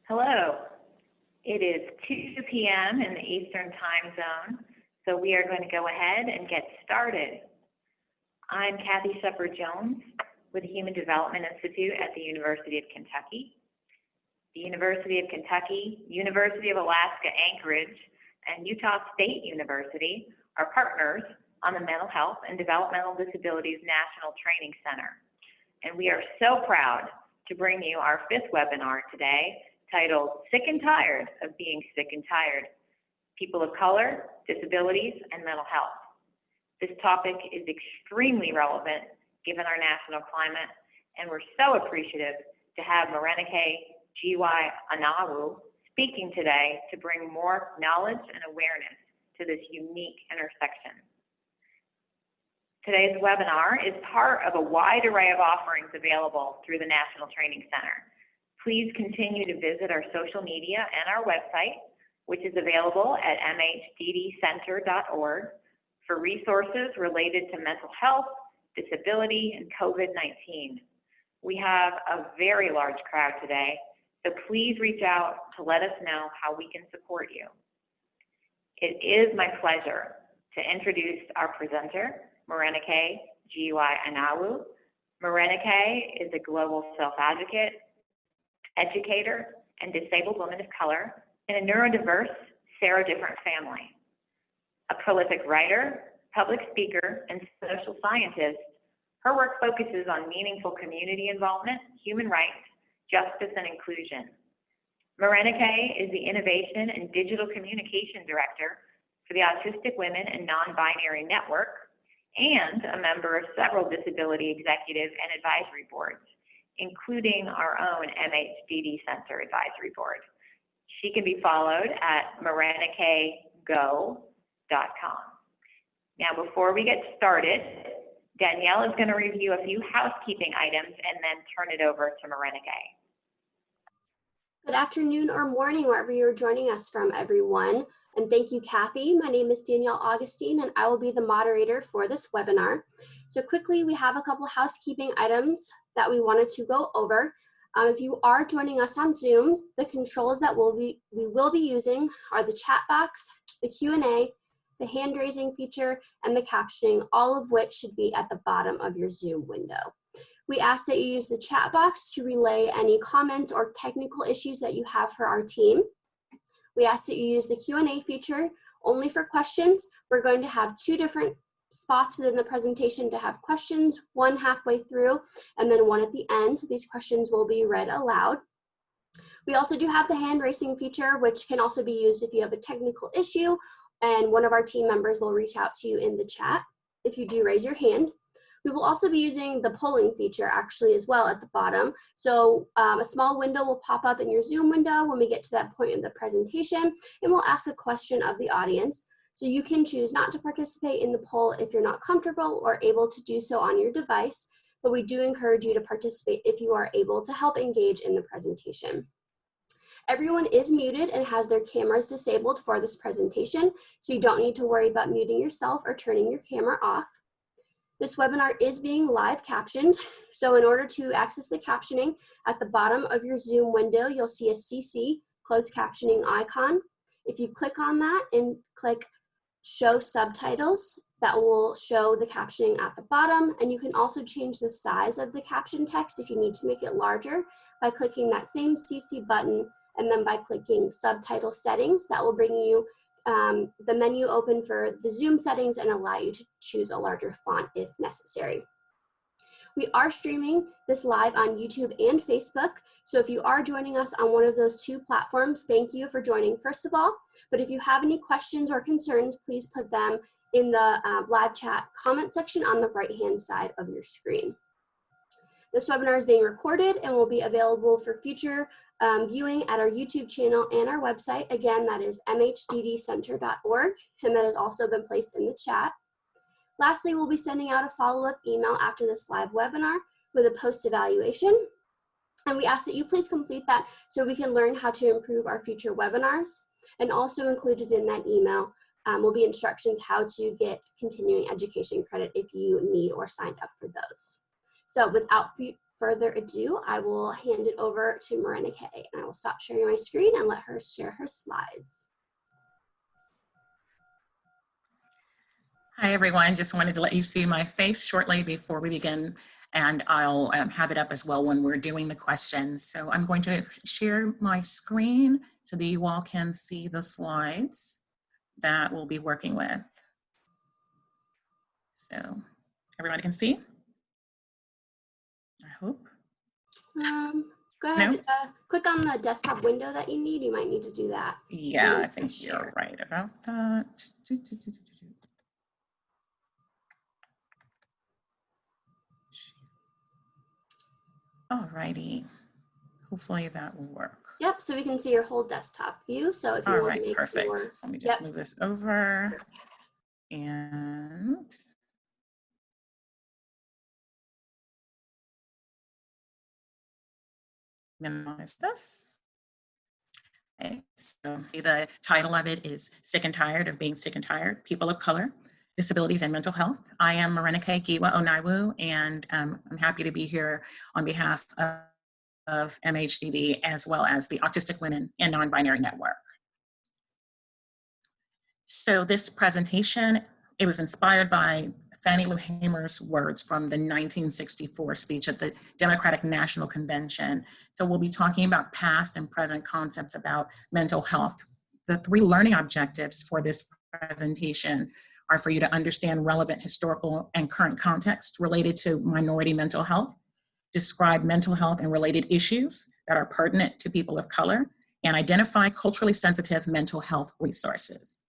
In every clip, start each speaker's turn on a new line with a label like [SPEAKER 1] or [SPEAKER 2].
[SPEAKER 1] Hello. It is 2 p.m. in the Eastern Time Zone, so we are going to go ahead and get started. I'm Kathy Shepard-Jones with the Human Development Institute at the University of Kentucky. The University of Kentucky, University of Alaska Anchorage, and Utah State University are partners on the Mental Health and Developmental Disabilities National Training Center. And we are so proud to bring you our 5th webinar today, titled Sick and Tired of Being Sick and Tired, People of Color, Disabilities, and Mental Health. This topic is extremely relevant given our national climate, and we're so appreciative to have Morenike G.Y. Anawu speaking today to bring more knowledge and awareness to this unique intersection. Today's webinar is part of a wide array of offerings available through the National Training Center. Please continue to visit our social media and our website, which is available at mhddcenter.org, for resources related to mental health, disability, and COVID-19. We have a very large crowd today, so please reach out to let us know how we can support you. It is my pleasure to introduce our presenter, Morenike G.Y. Anawu. Morenike is a global self-advocate, educator, and disabled woman of color in a neurodiverse, serodifferent family. A prolific writer, public speaker, and social scientist, her work focuses on meaningful community involvement, human rights, justice, and inclusion. Morenike is the Innovation and Digital Communication Director for the Autistic Women and Non-Binary Network, and a member of several disability executive and advisory boards, including our own MHDD Center Advisory Board. She can be followed at morenikego.com. Now, before we get started, Danielle is going to review a few housekeeping items and then turn it over to Morenike.
[SPEAKER 2] Good afternoon or morning, wherever you're joining us from, everyone. And thank you, Kathy. My name is Danielle Augustine, and I will be the moderator for this webinar. So quickly, we have a couple housekeeping items that we wanted to go over. If you are joining us on Zoom, the controls that we will be using are the chat box, the Q&A, the hand raising feature, and the captioning, all of which should be at the bottom of your Zoom window. We ask that you use the chat box to relay any comments or technical issues that you have for our team. We ask that you use the Q&A feature only for questions. We're going to have 2 different spots within the presentation to have questions, one halfway through and then one at the end. So these questions will be read aloud. We also do have the hand raising feature, which can also be used if you have a technical issue, and one of our team members will reach out to you in the chat if you do raise your hand. We will also be using the polling feature actually as well at the bottom. So a small window will pop up in your Zoom window when we get to that point in the presentation, and we'll ask a question of the audience. So you can choose not to participate in the poll if you're not comfortable or able to do so on your device, but we do encourage you to participate if you are able to help engage in the presentation. Everyone is muted and has their cameras disabled for this presentation, so you don't need to worry about muting yourself or turning your camera off. This webinar is being live captioned, so in order to access the captioning, at the bottom of your Zoom window, you'll see a CC, closed captioning icon. If you click on that and click Show Subtitles, that will show the captioning at the bottom, and you can also change the size of the caption text if you need to make it larger by clicking that same CC button, and then by clicking Subtitle Settings. That will bring you the menu open for the Zoom settings and allow you to choose a larger font if necessary. We are streaming this live on YouTube and Facebook, so if you are joining us on one of those 2 platforms, thank you for joining first of all. But if you have any questions or concerns, please put them in the live chat comment section on the right-hand side of your screen. This webinar is being recorded and will be available for future viewing at our YouTube channel and our website. Again, that is mhddcenter.org, and that has also been placed in the chat. Lastly, we'll be sending out a follow-up email after this live webinar with a post-evaluation, and we ask that you please complete that so we can learn how to improve our future webinars. And also included in that email will be instructions how to get continuing education credit if you need or signed up for those. So without further ado, I will hand it over to Marina Kay, and I will stop sharing my screen and let her share her slides.
[SPEAKER 3] Hi, everyone. Just wanted to let you see my face shortly before we begin, and I'll have it up as well when we're doing the questions. So I'm going to share my screen so that you all can see the slides that we'll be working with. So everybody can see? I hope.
[SPEAKER 2] Go ahead,
[SPEAKER 3] No?
[SPEAKER 2] click on the desktop window that you need. You might need to do that.
[SPEAKER 3] Yeah, I think you're right about that. All righty. Hopefully that will work.
[SPEAKER 2] Yep, so we can see your whole desktop view. So if you want to make
[SPEAKER 3] perfect.
[SPEAKER 2] your,
[SPEAKER 3] So let me just move this over and minimize this. Okay, so the title of it is Sick and Tired of Being Sick and Tired, People of Color, Disabilities and Mental Health. I am Marinike Giwa Onaiwu, and I'm happy to be here on behalf of MHDD as well as the Autistic Women and Non-Binary Network. So this presentation, it was inspired by Fannie Lou Hamer's words from the 1964 speech at the Democratic National Convention. So we'll be talking about past and present concepts about mental health. The 3 learning objectives for this presentation are for you to understand relevant historical and current context related to minority mental health, describe mental health and related issues that are pertinent to people of color, and identify culturally sensitive mental health resources.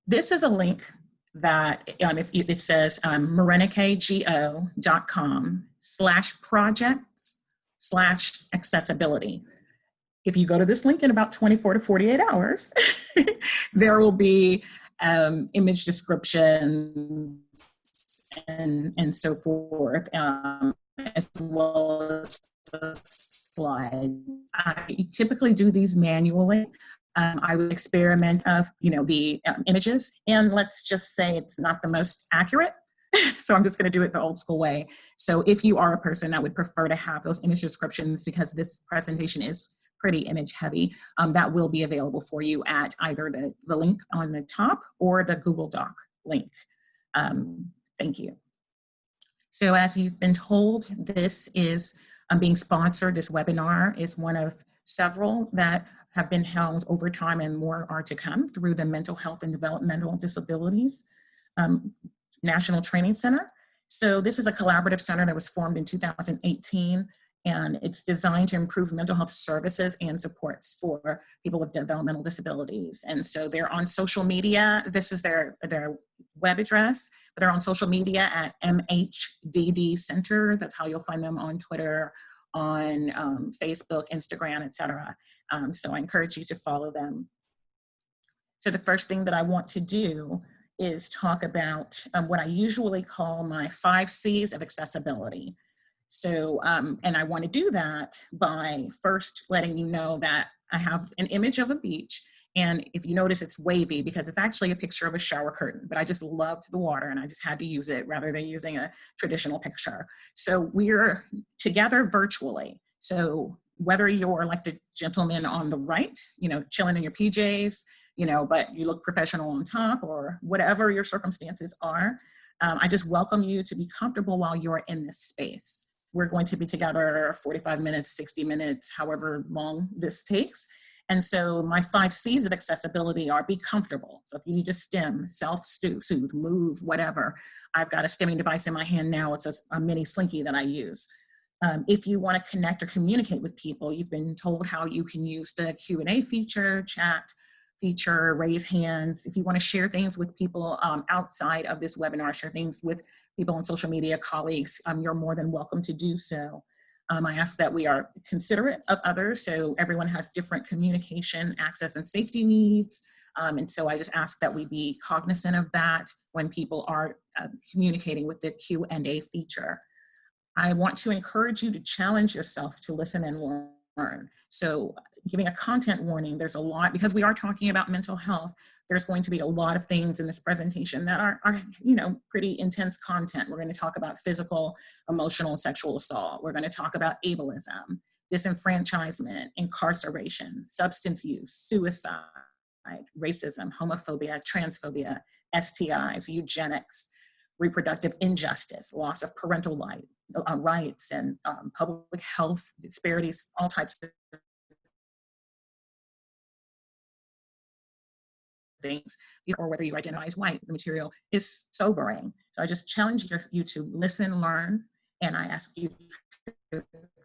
[SPEAKER 3] This is a link that if it says marinikego.com/projects/accessibility. If you go to this link in about 24 to 48 hours, there will be image descriptions and so forth, as well as the slide. I typically do these manually. I would experiment of, the images, and let's just say it's not the most accurate. So I'm just going to do it the old school way. So if you are a person that would prefer to have those image descriptions, because this presentation is pretty image heavy, that will be available for you at either the link on the top or the Google Doc link. Thank you. So as you've been told, this is being sponsored. This webinar is one of several that have been held over time, and more are to come through the Mental Health and Developmental Disabilities National Training Center. So this is a collaborative center that was formed in 2018, and it's designed to improve mental health services and supports for people with developmental disabilities. And so they're on social media. This is their web address, but they're on social media at MHDD Center. That's how you'll find them on Twitter, on Facebook, Instagram, etc. So I encourage you to follow them. So the first thing that I want to do is talk about what I usually call my 5 C's of accessibility. So, and I want to do that by first letting you know that I have an image of a beach, and if you notice, it's wavy because it's actually a picture of a shower curtain, but I just loved the water and I just had to use it rather than using a traditional picture. So we're together virtually. So whether you're like the gentleman on the right, chilling in your PJs, but you look professional on top, or whatever your circumstances are, I just welcome you to be comfortable while you're in this space. We're going to be together 45 minutes, 60 minutes, however long this takes. And so my 5 C's of accessibility are: be comfortable. So if you need to stim, self-soothe, move, whatever, I've got a stimming device in my hand now. It's a mini slinky that I use. If you want to connect or communicate with people, you've been told how you can use the Q&A feature, chat feature, raise hands. If you want to share things with people outside of this webinar, share things with people on social media, colleagues, you're more than welcome to do so. I ask that we are considerate of others, so everyone has different communication, access, and safety needs. And so I just ask that we be cognizant of that when people are communicating with the Q&A feature. I want to encourage you to challenge yourself to listen and learn. So giving a content warning. There's a lot, because we are talking about mental health, there's going to be a lot of things in this presentation that are pretty intense content. We're going to talk about physical, emotional, and sexual assault. We're going to talk about ableism, disenfranchisement, incarceration, substance use, suicide, racism, homophobia, transphobia, STIs, eugenics, reproductive injustice, loss of parental rights, and public health disparities, all types of things, or whether you identify as white. The material is sobering. So I just challenge you to listen, learn, and I ask you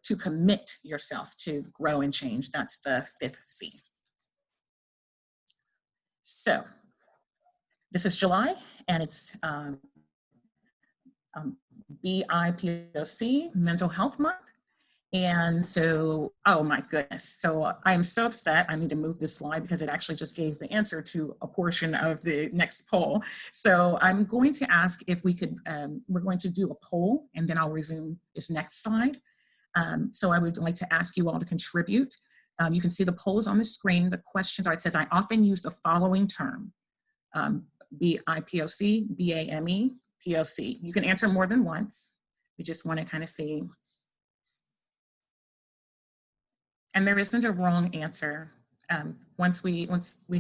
[SPEAKER 3] to commit yourself to grow and change. That's the 5th C. So this is July, and it's BIPOC, Mental Health Month. And so, oh my goodness. So I'm so upset. I need to move this slide because it actually just gave the answer to a portion of the next poll. So I'm going to ask if we could, we're going to do a poll, and then I'll resume this next slide. So I would like to ask you all to contribute. You can see the polls on the screen. The questions are, it says, I often use the following term, BIPOC, BAME, POC. You can answer more than once. We just want to kind of see. And there isn't a wrong answer. Once we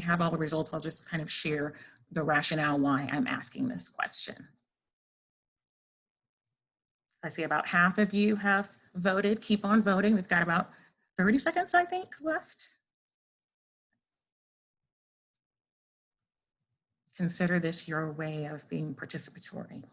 [SPEAKER 3] have all the results, I'll just kind of share the rationale why I'm asking this question. I see about half of you have voted. Keep on voting. We've got about 30 seconds, I think, left. Consider this your way of being participatory.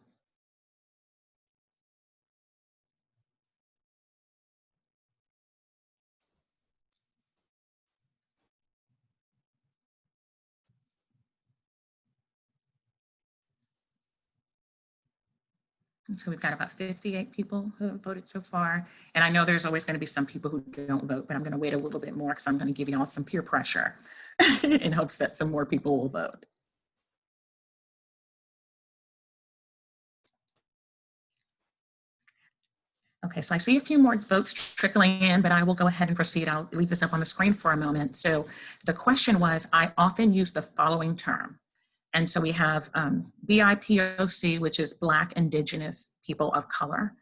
[SPEAKER 3] So we've got about 58 people who have voted so far. And I know there's always going to be some people who don't vote, but I'm going to wait a little bit more because I'm going to give you all some peer pressure in hopes that some more people will vote. Okay, so I see a few more votes trickling in, but I will go ahead and proceed. I'll leave this up on the screen for a moment. So the question was, I often use the following term. And so we have BIPOC, which is Black, Indigenous, People of Color.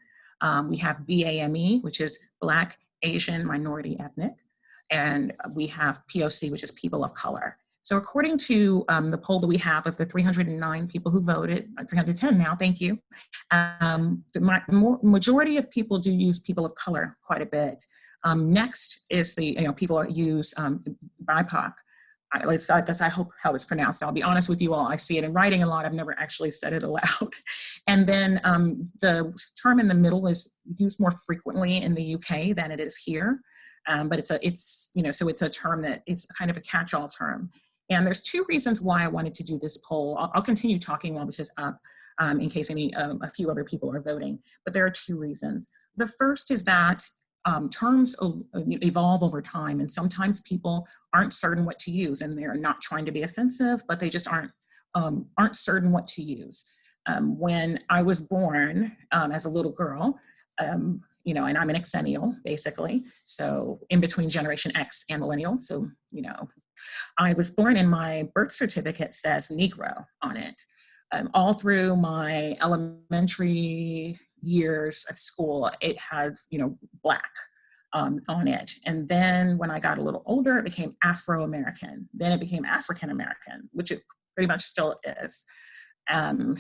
[SPEAKER 3] We have BAME, which is Black, Asian, Minority, Ethnic. And we have POC, which is People of Color. So according to the poll that we have of the 309 people who voted, 310 now, thank you, the majority of people do use people of color quite a bit. Next is the, people use BIPOC. That's, I hope, how it's pronounced. I'll be honest with you all, I see it in writing a lot. I've never actually said it aloud. And then the term in the middle is used more frequently in the UK than it is here. But so it's a term that is kind of a catch-all term. And there's 2 reasons why I wanted to do this poll. I'll continue talking while this is up in case a few other people are voting. But there are 2 reasons. The first is that terms evolve over time, and sometimes people aren't certain what to use, and they're not trying to be offensive, but they just aren't certain what to use. When I was born as a little girl, and I'm an Xennial, basically, so in between Generation X and Millennial, so, I was born and my birth certificate says Negro on it. All through my elementary years of school, it had, Black on it. And then when I got a little older, it became Afro-American. Then it became African-American, which it pretty much still is. And,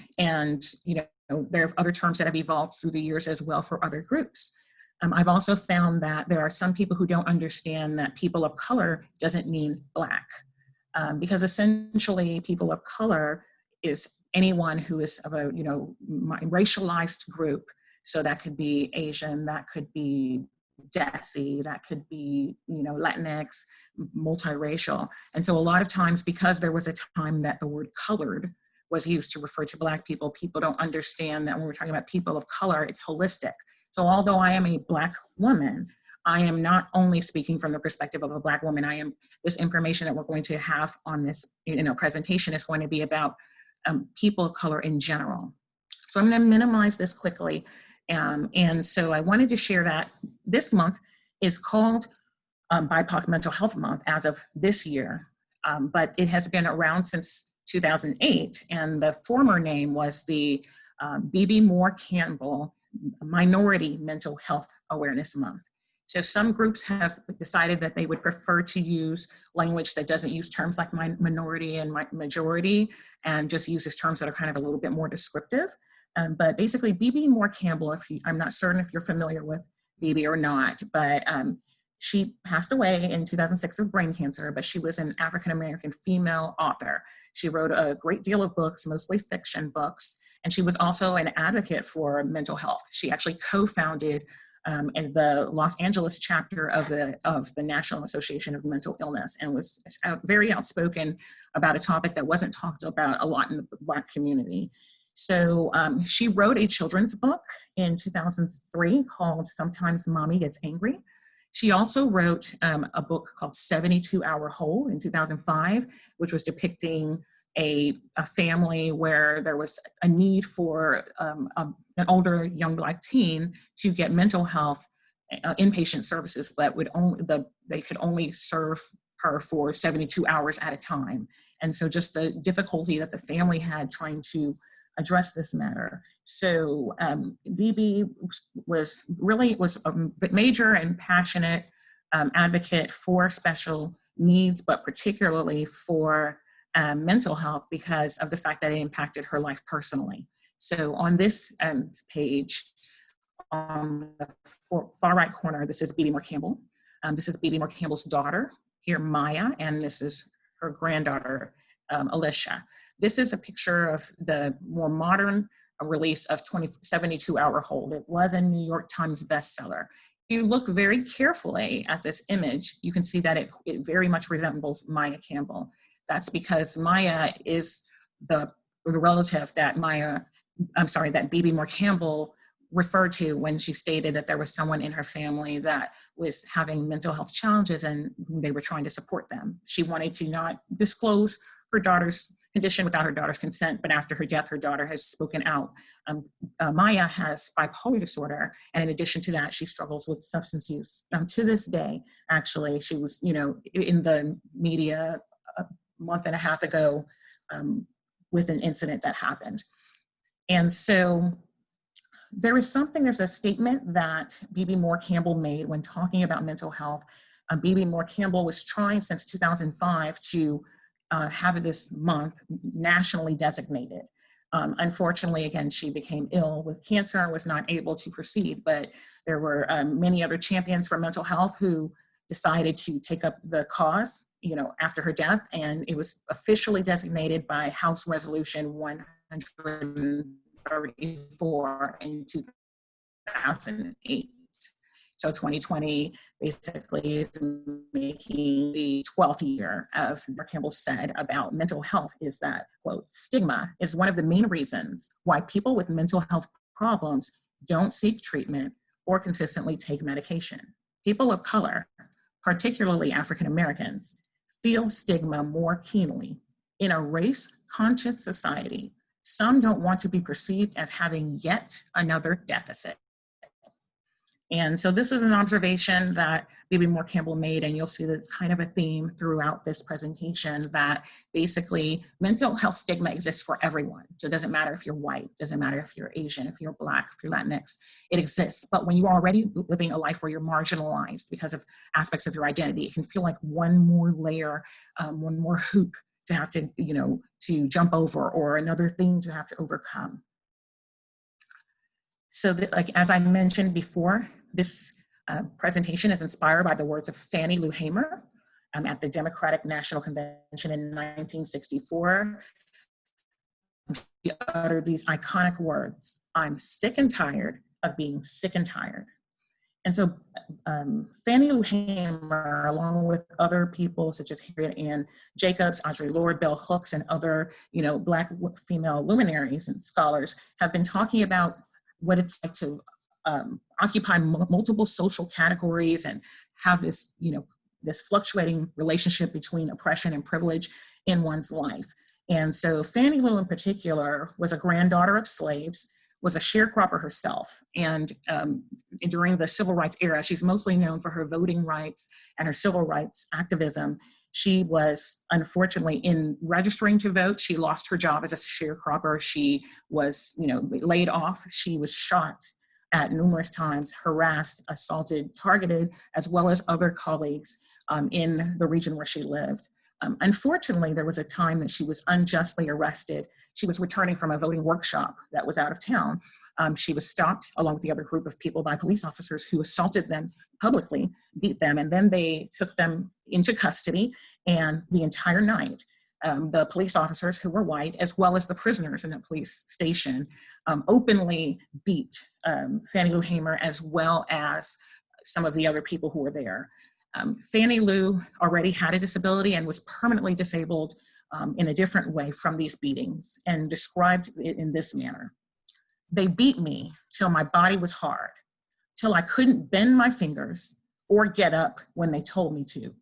[SPEAKER 3] there are other terms that have evolved through the years as well for other groups. I've also found that there are some people who don't understand that people of color doesn't mean Black, because essentially people of color is anyone who is of a, racialized group. So that could be Asian, that could be Desi, that could be, Latinx, multiracial. And so a lot of times, because there was a time that the word colored was used to refer to Black people, people don't understand that when we're talking about people of color, it's holistic. So although I am a Black woman, I am not only speaking from the perspective of a Black woman. This information that we're going to have on this, presentation is going to be about people of color in general. So I'm going to minimize this quickly. And so I wanted to share that this month is called BIPOC Mental Health Month as of this year, but it has been around since 2008, and the former name was the B.B. Moore Campbell Minority Mental Health Awareness Month. So some groups have decided that they would prefer to use language that doesn't use terms like minority and majority, and just uses terms that are kind of a little bit more descriptive. But basically, B.B. Moore Campbell, I'm not certain if you're familiar with B.B. or not, but she passed away in 2006 of brain cancer, but she was an African-American female author. She wrote a great deal of books, mostly fiction books, and she was also an advocate for mental health. She actually co-founded in the Los Angeles chapter of the National Association of Mental Illness, and was very outspoken about a topic that wasn't talked about a lot in the Black community. So she wrote a children's book in 2003 called Sometimes Mommy Gets Angry. She also wrote a book called 72 Hour Hole in 2005, which was depicting a family where there was a need for an older young Black teen to get mental health inpatient services that they could only serve her for 72 hours at a time. And so just the difficulty that the family had trying to address this matter. So BB was a major and passionate advocate for special needs, but particularly for mental health because of the fact that it impacted her life personally. So on this page, on the far right corner, this is B.B. Moore Campbell. This is B.B. Moore Campbell's daughter, here Maya, and this is her granddaughter, Alicia. This is a picture of the more modern release of 72 Hour Hold. It was a New York Times bestseller. If you look very carefully at this image, you can see that it very much resembles Maya Campbell. That's because Maya is the relative that B.B. Moore Campbell referred to when she stated that there was someone in her family that was having mental health challenges and they were trying to support them. She wanted to not disclose her daughter's condition without her daughter's consent, but after her death, her daughter has spoken out. Maya has bipolar disorder, and in addition to that, she struggles with substance use. To this day, actually, she was, in the media a month and a half ago with an incident that happened. And so there's a statement that B.B. Moore Campbell made when talking about mental health. B.B. Moore Campbell was trying since 2005 to have this month nationally designated. Unfortunately, again, she became ill with cancer and was not able to proceed, but there were many other champions for mental health who decided to take up the cause, after her death, and it was officially designated by House Resolution 134 in 2008. So 2020 basically is making the 12th year of what Campbell said about mental health is that, quote, stigma is one of the main reasons why people with mental health problems don't seek treatment or consistently take medication. People of color, particularly African Americans, feel stigma more keenly. In a race-conscious society, some don't want to be perceived as having yet another deficit. And so this is an observation that B.B. Moore Campbell made, and you'll see that it's kind of a theme throughout this presentation that basically mental health stigma exists for everyone. So it doesn't matter if you're white, it doesn't matter if you're Asian, if you're Black, if you're Latinx, it exists. But when you're already living a life where you're marginalized because of aspects of your identity, it can feel like one more layer, one more hoop to have to, to jump over, or another thing to have to overcome. So as I mentioned before, this presentation is inspired by the words of Fannie Lou Hamer at the Democratic National Convention in 1964. She uttered these iconic words, "I'm sick and tired of being sick and tired." And so Fannie Lou Hamer, along with other people such as Harriet Ann Jacobs, Audre Lorde, Bell Hooks, and other Black female luminaries and scholars, have been talking about what it's like to occupy multiple social categories and have this, this fluctuating relationship between oppression and privilege in one's life. And so Fannie Lou in particular was a granddaughter of slaves was a sharecropper herself. And during the civil rights era, she's mostly known for her voting rights and her civil rights activism. She was, unfortunately, in registering to vote, she lost her job as a sharecropper. She was, laid off. She was shot at numerous times, harassed, assaulted, targeted, as well as other colleagues in the region where she lived. Unfortunately, there was a time that she was unjustly arrested. She was returning from a voting workshop that was out of town. She was stopped along with the other group of people by police officers who assaulted them publicly, beat them, and then they took them into custody. And the entire night, the police officers, who were white, as well as the prisoners in the police station, openly beat Fannie Lou Hamer, as well as some of the other people who were there. Fannie Lou already had a disability and was permanently disabled in a different way from these beatings, and described it in this manner. "They beat me till my body was hard, till I couldn't bend my fingers or get up when they told me to.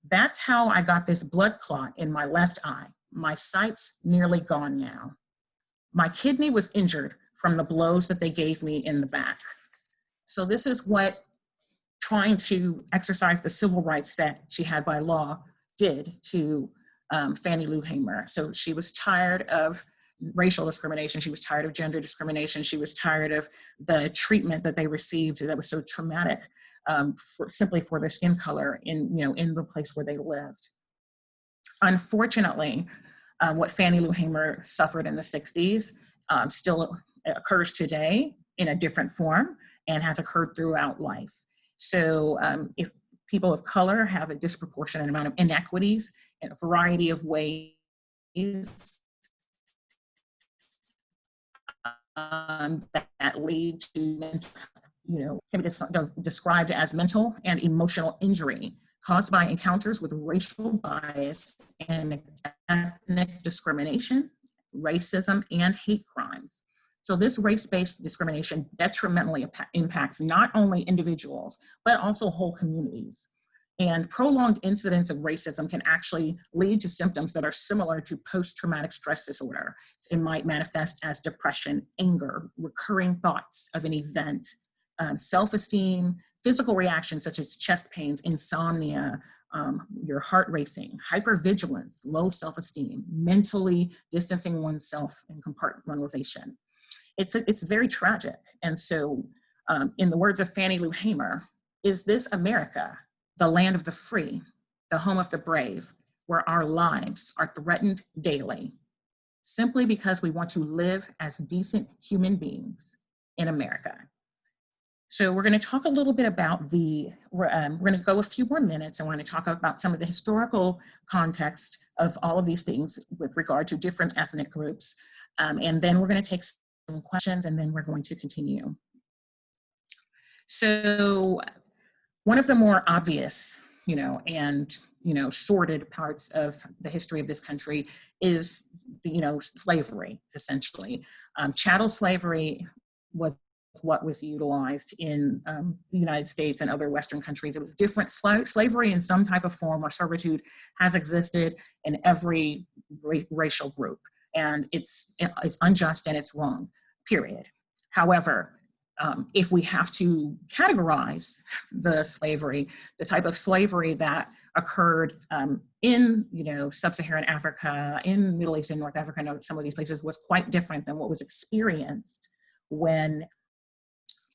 [SPEAKER 3] That's how I got this blood clot in my left eye. My sight's nearly gone now. My kidney was injured from the blows that they gave me in the back." So this is what trying to exercise the civil rights that she had by law did to Fannie Lou Hamer. So she was tired of racial discrimination. She was tired of gender discrimination. She was tired of the treatment that they received that was so traumatic simply for their skin color in the place where they lived. Unfortunately, what Fannie Lou Hamer suffered in the 60s still occurs today in a different form and has occurred throughout life. So if people of color have a disproportionate amount of inequities in a variety of ways that lead to mental health, can be described as mental and emotional injury caused by encounters with racial bias and ethnic discrimination, racism, and hate crimes. So this race-based discrimination detrimentally impacts not only individuals, but also whole communities. And prolonged incidents of racism can actually lead to symptoms that are similar to post-traumatic stress disorder. It might manifest as depression, anger, recurring thoughts of an event, self-esteem, physical reactions such as chest pains, insomnia, your heart racing, hypervigilance, low self-esteem, mentally distancing oneself, and compartmentalization. It's very tragic. And so in the words of Fannie Lou Hamer, "Is this America, the land of the free, the home of the brave, where our lives are threatened daily, simply because we want to live as decent human beings in America?" So we're going to talk a little bit about we're going to go a few more minutes, and we're going to talk about some of the historical context of all of these things with regard to different ethnic groups. And then we're going to take some questions, and then we're going to continue. So one of the more obvious, and sordid parts of the history of this country is slavery, essentially. Chattel slavery was what was utilized in the United States and other Western countries. It was different. Slavery in some type of form or servitude has existed in every racial group, and it's unjust and it's wrong, period. However, if we have to categorize the type of slavery that occurred in sub-Saharan Africa, in Middle East and North Africa, and some of these places, was quite different than what was experienced when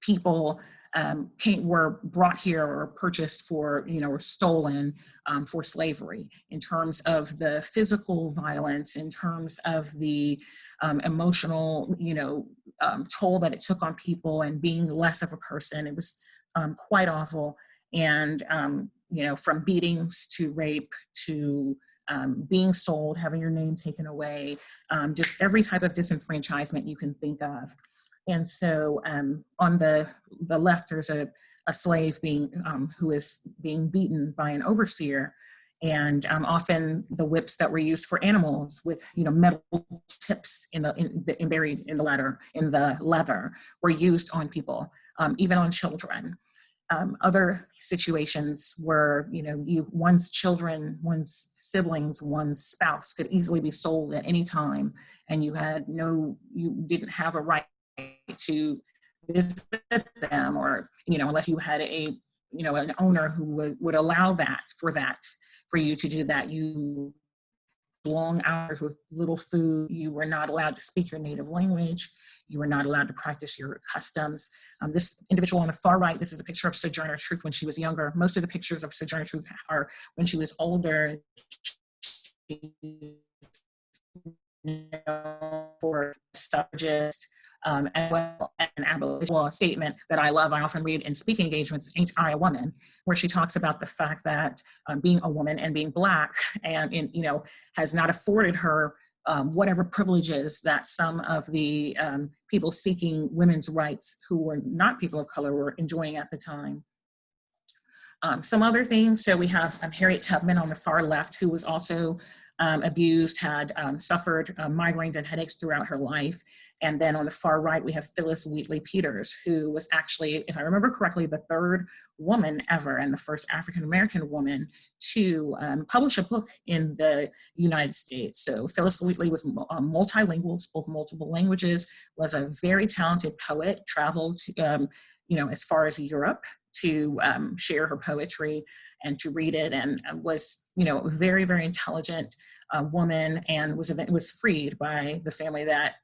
[SPEAKER 3] people were brought here or purchased for, or stolen for slavery, in terms of the physical violence, in terms of the emotional, toll that it took on people and being less of a person. It was quite awful. And, from beatings to rape to being sold, having your name taken away, just every type of disenfranchisement you can think of. And so on the left, there's a slave who is being beaten by an overseer, and often the whips that were used for animals with metal tips buried in the leather were used on people, even on children. Other situations where one's children, one's siblings, one's spouse could easily be sold at any time, and you didn't have a right to visit them, or, unless you had an owner who would allow for you to do that. You long hours with little food. You were not allowed to speak your native language. You were not allowed to practice your customs. This individual on the far right, this is a picture of Sojourner Truth when she was younger. Most of the pictures of Sojourner Truth are when she was older. For suffragist, as well as an abolition statement that I love. I often read in speaking engagements, Ain't I a Woman, where she talks about the fact that being a woman and being Black and has not afforded her whatever privileges that some of the people seeking women's rights who were not people of color were enjoying at the time. Some other things, so we have Harriet Tubman on the far left, who was also abused, had suffered migraines and headaches throughout her life. And then on the far right, we have Phyllis Wheatley Peters, who was actually, if I remember correctly, the third woman ever and the first African-American woman to publish a book in the United States. So Phyllis Wheatley was multilingual, spoke multiple languages, was a very talented poet, traveled as far as Europe to share her poetry and to read it, and was a very, very intelligent woman, and was freed by the family that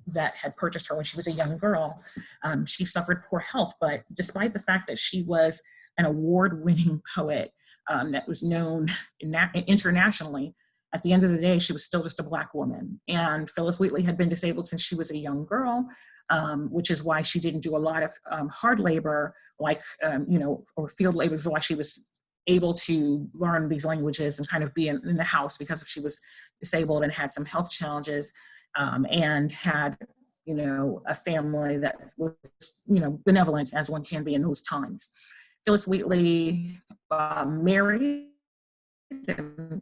[SPEAKER 3] that had purchased her when she was a young girl. She suffered poor health, but despite the fact that she was an award-winning poet that was known internationally, at the end of the day, she was still just a Black woman. And Phyllis Wheatley had been disabled since she was a young girl, which is why she didn't do a lot of hard labor, like, or field labor, why she was able to learn these languages and kind of be in the house because she was disabled and had some health challenges, and had, a family that was, benevolent as one can be in those times. Phyllis Wheatley married named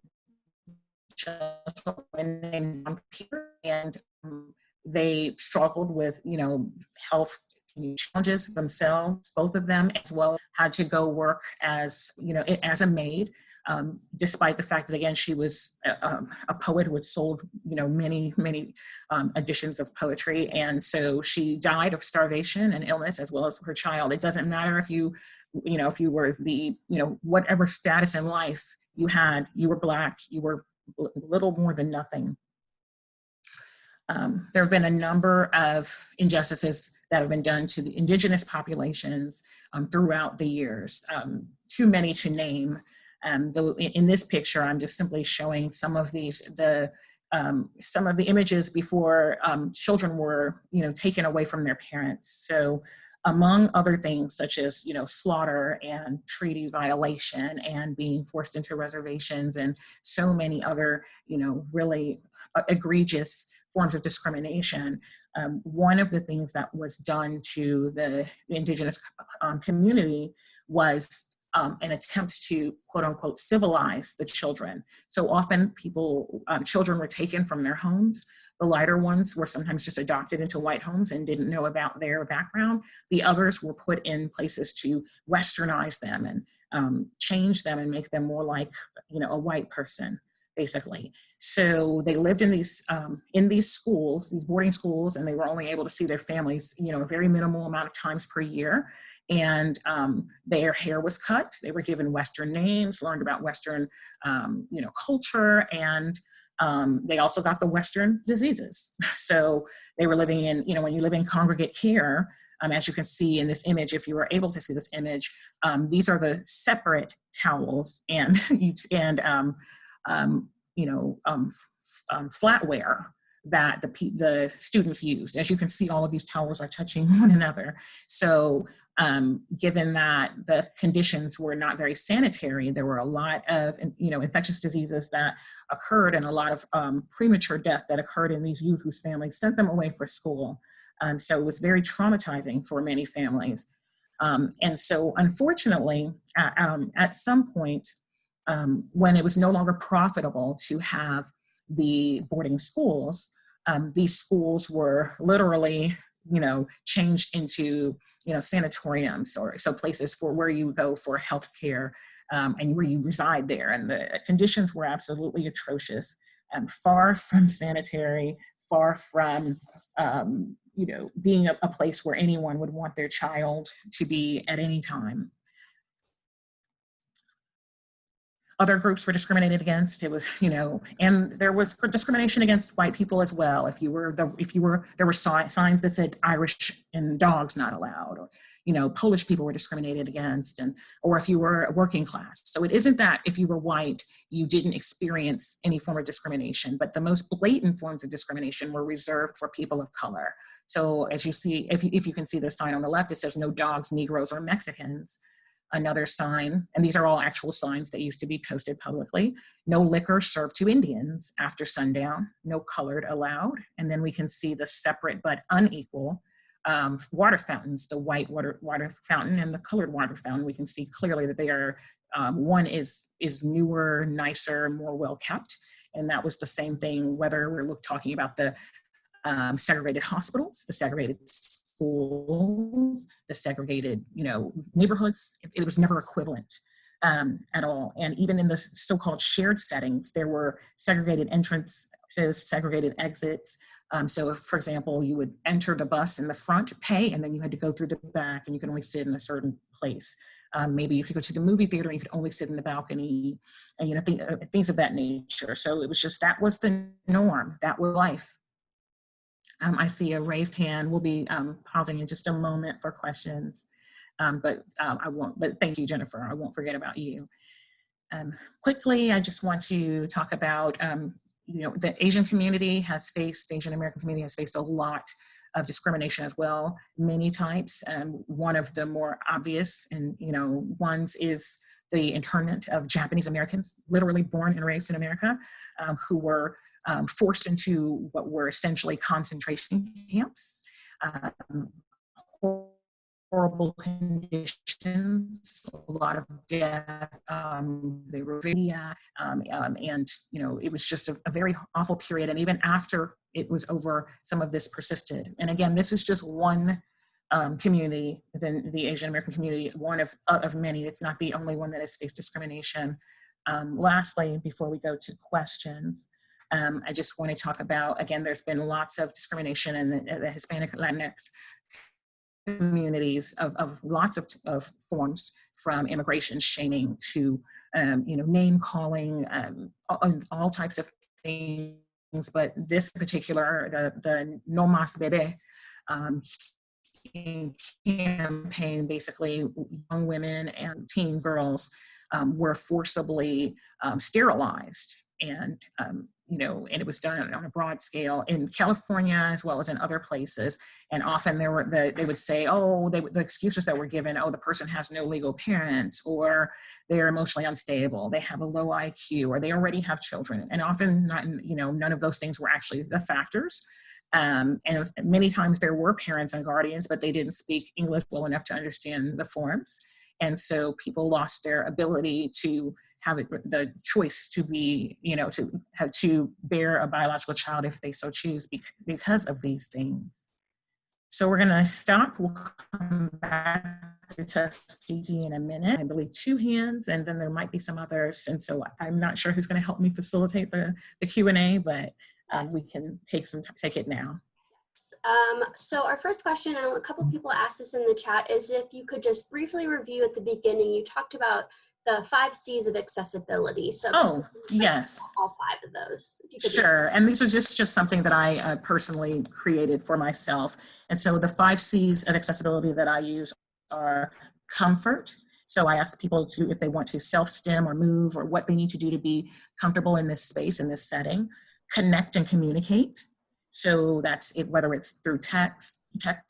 [SPEAKER 3] Peter, and they struggled with, health challenges themselves, both of them, as well had to go work as, as a maid, despite the fact that, again, she was a poet who had sold, many, many editions of poetry. And so she died of starvation and illness, as well as her child. It doesn't matter if you were the, whatever status in life you had, you were Black, you were little more than nothing. There have been a number of injustices that have been done to the indigenous populations throughout the years, too many to name. Though in this picture, I'm just simply showing some of some of the images before children were, taken away from their parents. So among other things, such as, slaughter and treaty violation and being forced into reservations and so many other, really egregious forms of discrimination. One of the things that was done to the indigenous community was an attempt to, quote unquote, civilize the children. So often children were taken from their homes. The lighter ones were sometimes just adopted into white homes and didn't know about their background. The others were put in places to westernize them and change them and make them more like, a white person, basically. So they lived in these schools, these boarding schools, and they were only able to see their families, a very minimal amount of times per year. And their hair was cut. They were given Western names, learned about Western, culture, and they also got the Western diseases. So they were living in, when you live in congregate care, as you can see in this image, if you were able to see this image, these are the separate towels and flatware that the students used. As you can see, all of these towels are touching one another. So given that the conditions were not very sanitary, there were a lot of, infectious diseases that occurred and a lot of premature death that occurred in these youth whose families sent them away for school. So it was very traumatizing for many families. And so unfortunately, at some point, when it was no longer profitable to have the boarding schools, these schools were literally, changed into, sanatoriums, or so places for where you go for health care and where you reside there. And the conditions were absolutely atrocious and far from sanitary, far from, you know, being a place where anyone would want their child to be at any time. Other groups were discriminated against. It was, you know, and there was discrimination against white people as well. There were signs that said Irish and dogs not allowed, or, you know, Polish people were discriminated against, or if you were working class. So it isn't that if you were white, you didn't experience any form of discrimination, but the most blatant forms of discrimination were reserved for people of color. So as you see, if you can see the sign on the left, it says no dogs, Negroes, or Mexicans. Another sign, and these are all actual signs that used to be posted publicly: no liquor served to Indians after sundown, no colored allowed. And then we can see the separate but unequal water fountains, the white water fountain and the colored water fountain. We can see clearly that they are, one is newer, nicer, more well kept. And that was the same thing, whether we're talking about the segregated hospitals, the segregated schools, the segregated, you know, neighborhoods. It was never equivalent at all. And even in the so-called shared settings, there were segregated entrances, segregated exits. So if, for example, you would enter the bus in the front, pay, and then you had to go through the back, and you could only sit in a certain place. Maybe if you go to the movie theater, you could only sit in the balcony, and, you know, things of that nature. So it was just, that was the norm. That was life. I see a raised hand. We'll be pausing in just a moment for questions, but I won't. But thank you, Jennifer. I won't forget about you. Quickly, I just want to talk about, you know, the Asian community has faced, the Asian American community has faced a lot of discrimination as well, many types. One of the more obvious and, you know, ones is the internment of Japanese Americans, literally born and raised in America, who were forced into what were essentially concentration camps, horrible conditions, a lot of death. They were and, you know, it was just a very awful period. And even after it was over, some of this persisted. And again, this is just one community within the Asian American community, one of many. It's not the only one that has faced discrimination. Lastly, before we go to questions, I just want to talk about, again, there's been lots of discrimination in the Hispanic Latinx communities of lots of forms, from immigration shaming to, you know, name calling, all types of things. But this particular, the No Mas Bebé campaign, basically young women and teen girls were forcibly sterilized. And, you know, and it was done on a broad scale in California as well as in other places. And often they would say, oh, the excuses that were given, oh, the person has no legal parents, or they're emotionally unstable, they have a low IQ, or they already have children. And often not, you know, none of those things were actually the factors. And many times there were parents and guardians, but they didn't speak English well enough to understand the forms. And so people lost their ability to have the choice to be, you know, to bear a biological child if they so choose, because of these things. So we're going to stop. We'll come back to Tuskegee in a minute. I believe 2 hands, and then there might be some others. And so I'm not sure who's going to help me facilitate the Q&A, but we can take it now.
[SPEAKER 2] So our first question, and a couple people asked this in the chat, is if you could just briefly review at the beginning. You talked about the 5 C's of accessibility. So
[SPEAKER 3] yes,
[SPEAKER 2] all 5 of those. If you could.
[SPEAKER 3] Sure, and these are just something that I personally created for myself. And so the 5 C's of accessibility that I use are comfort. So I ask people to, if they want to self-stim or move, or what they need to do to be comfortable in this space, in this setting. Connect and communicate. So that's it, whether it's through text,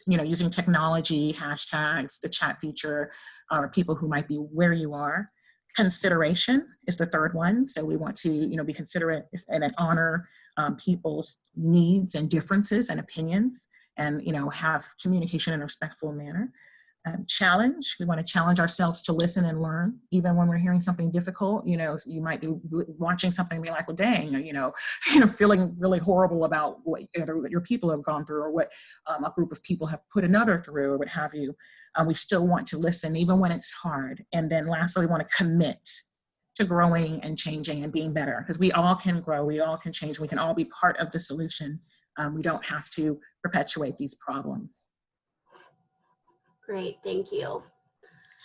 [SPEAKER 3] you know, using technology, hashtags, the chat feature, or people who might be where you are. Consideration is the 3rd one. So we want to, you know, be considerate and honor people's needs and differences and opinions, and, you know, have communication in a respectful manner. Challenge, we want to challenge ourselves to listen and learn, even when we're hearing something difficult. You know, you might be watching something and be like, well, dang, you know, feeling really horrible about what your people have gone through, or what a group of people have put another through, or what have you. We still want to listen, even when it's hard. And then lastly, we want to commit to growing and changing and being better, because we all can grow, we all can change, we can all be part of the solution. We don't have to perpetuate these problems.
[SPEAKER 2] Great, thank you.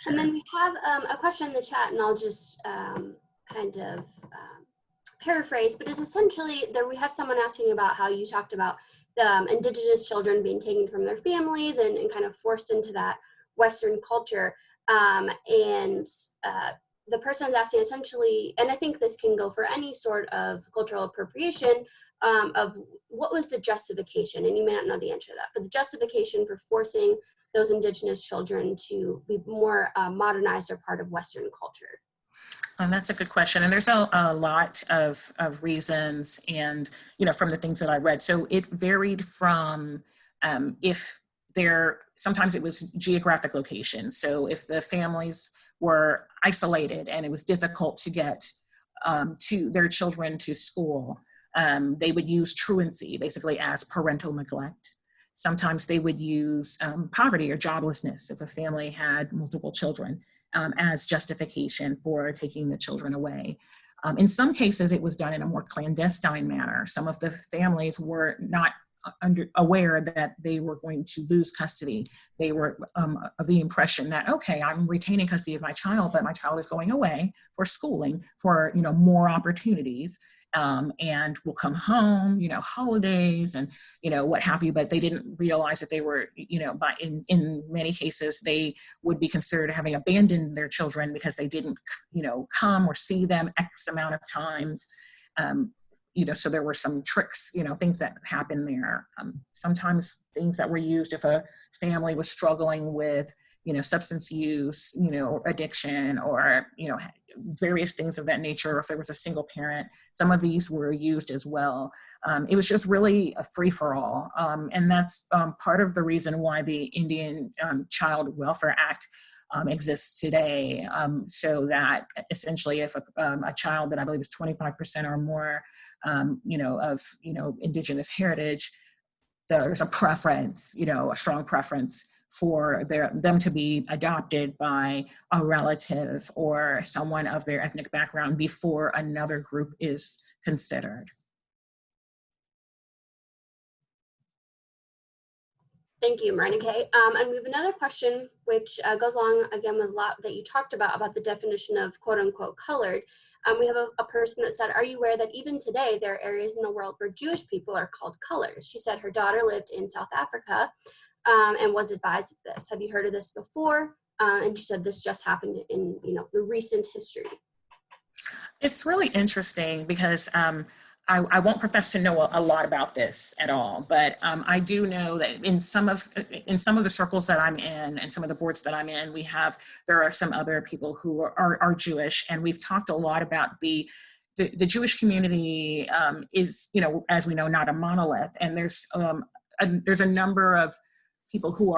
[SPEAKER 3] Sure.
[SPEAKER 2] And then we have a question in the chat, and I'll just paraphrase, but it's essentially there we have someone asking about how you talked about the Indigenous children being taken from their families and kind of forced into that Western culture. The person is asking essentially, and I think this can go for any sort of cultural appropriation, of what was the justification, and you may not know the answer to that, but the justification for forcing those Indigenous children to be more modernized or part of Western culture?
[SPEAKER 3] That's a good question. And there's a lot of reasons and, from the things that I read. So it varied from sometimes it was geographic location. So if the families were isolated and it was difficult to get to their children to school, they would use truancy, basically as parental neglect. Sometimes they would use poverty or joblessness if a family had multiple children as justification for taking the children away. In some cases, it was done in a more clandestine manner. Some of the families were not aware that they were going to lose custody. They were of the impression that, okay, I'm retaining custody of my child, but my child is going away for schooling, for more opportunities, and will come home, holidays and what have you. But they didn't realize that they were, in many cases they would be considered having abandoned their children because they didn't, come or see them X amount of times. So there were some tricks, things that happened there. Sometimes things that were used if a family was struggling with, substance use, addiction, or, various things of that nature. If there was a single parent, some of these were used as well. It was just really a free-for-all. And that's part of the reason why the Indian Child Welfare Act exists today, so that essentially if a child that I believe is 25% or more, of Indigenous heritage, there's a preference, a strong preference for them to be adopted by a relative or someone of their ethnic background before another group is considered.
[SPEAKER 2] Thank you, Marinike. And we have another question, which goes along again with a lot that you talked about the definition of quote unquote colored. We have a person that said, are you aware that even today there are areas in the world where Jewish people are called colors? She said her daughter lived in South Africa and was advised of this. Have you heard of this before? And she said this just happened in the recent history.
[SPEAKER 3] It's really interesting because I won't profess to know a lot about this at all, but I do know that in some of the circles that I'm in and some of the boards that I'm in, there are some other people who are Jewish, and we've talked a lot about the Jewish community is, as we know, not a monolith, and there's a number of people who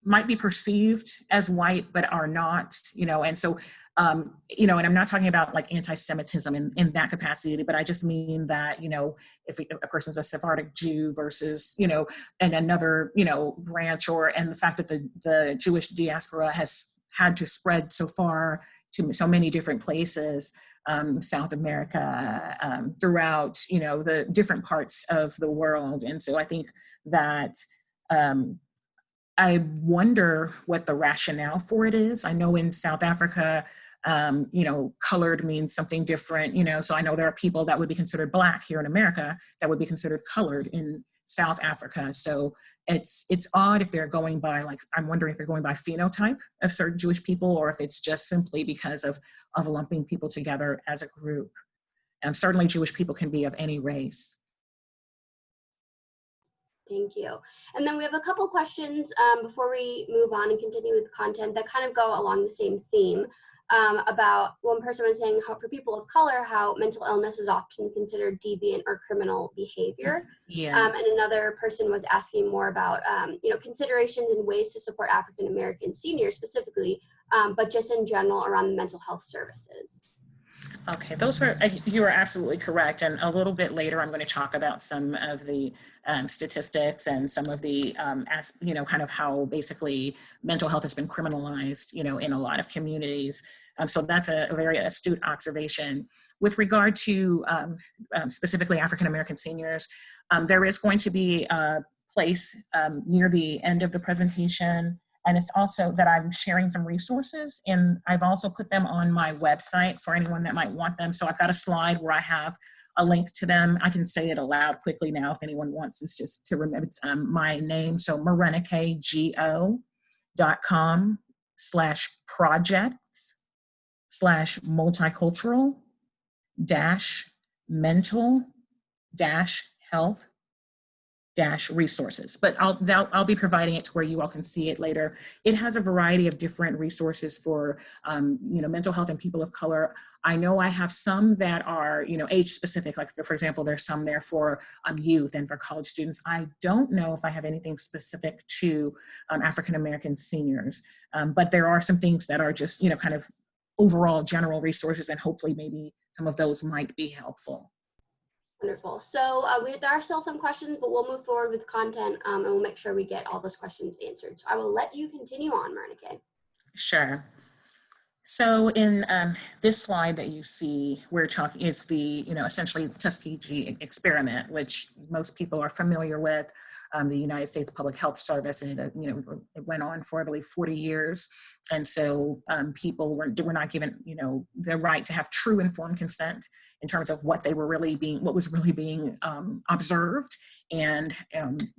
[SPEAKER 3] might be perceived as white, but are not, and so, and I'm not talking about like anti-Semitism in that capacity, but I just mean that, if a person's a Sephardic Jew versus, and another, branch, and the fact that the Jewish diaspora has had to spread so far to so many different places, South America, throughout, the different parts of the world. And so I think that, I wonder what the rationale for it is. I know in South Africa, colored means something different, so I know there are people that would be considered Black here in America that would be considered colored in South Africa. So it's odd if they're going by, I'm wondering if they're going by phenotype of certain Jewish people, or if it's just simply because of lumping people together as a group. And certainly Jewish people can be of any race.
[SPEAKER 2] Thank you. And then we have a couple questions before we move on and continue with content that kind of go along the same theme. About one person was saying how for people of color, how mental illness is often considered deviant or criminal behavior.
[SPEAKER 3] Yes.
[SPEAKER 2] And another person was asking more about, considerations and ways to support African-American seniors specifically, but just in general around mental health services.
[SPEAKER 3] Okay, you are absolutely correct. And a little bit later, I'm going to talk about some of the statistics and some of the, kind of how basically mental health has been criminalized, in a lot of communities. So that's a very astute observation. With regard to specifically African-American seniors, there is going to be a place near the end of the presentation, and it's also that I'm sharing some resources, and I've also put them on my website for anyone that might want them. So I've got a slide where I have a link to them. I can say it aloud quickly now if anyone wants. It's just to remember, it's my name. So morenikeji.com/projects/multicultural-mental-health resources, but I'll be providing it to where you all can see it later. It has a variety of different resources for mental health and people of color. I know I have some that are age specific, like for example, there's some there for youth and for college students. I don't know if I have anything specific to African American seniors, but there are some things that are just kind of overall general resources, and hopefully maybe some of those might be helpful.
[SPEAKER 2] Wonderful. So there are still some questions, but we'll move forward with content and we'll make sure we get all those questions answered. So I will let you continue on, Morenike.
[SPEAKER 3] Sure. So in this slide that you see, we're talking is the, essentially Tuskegee Experiment, which most people are familiar with, the United States Public Health Service, and it went on for, I believe, 40 years. And so people were not given, the right to have true informed consent in terms of what was really being observed, and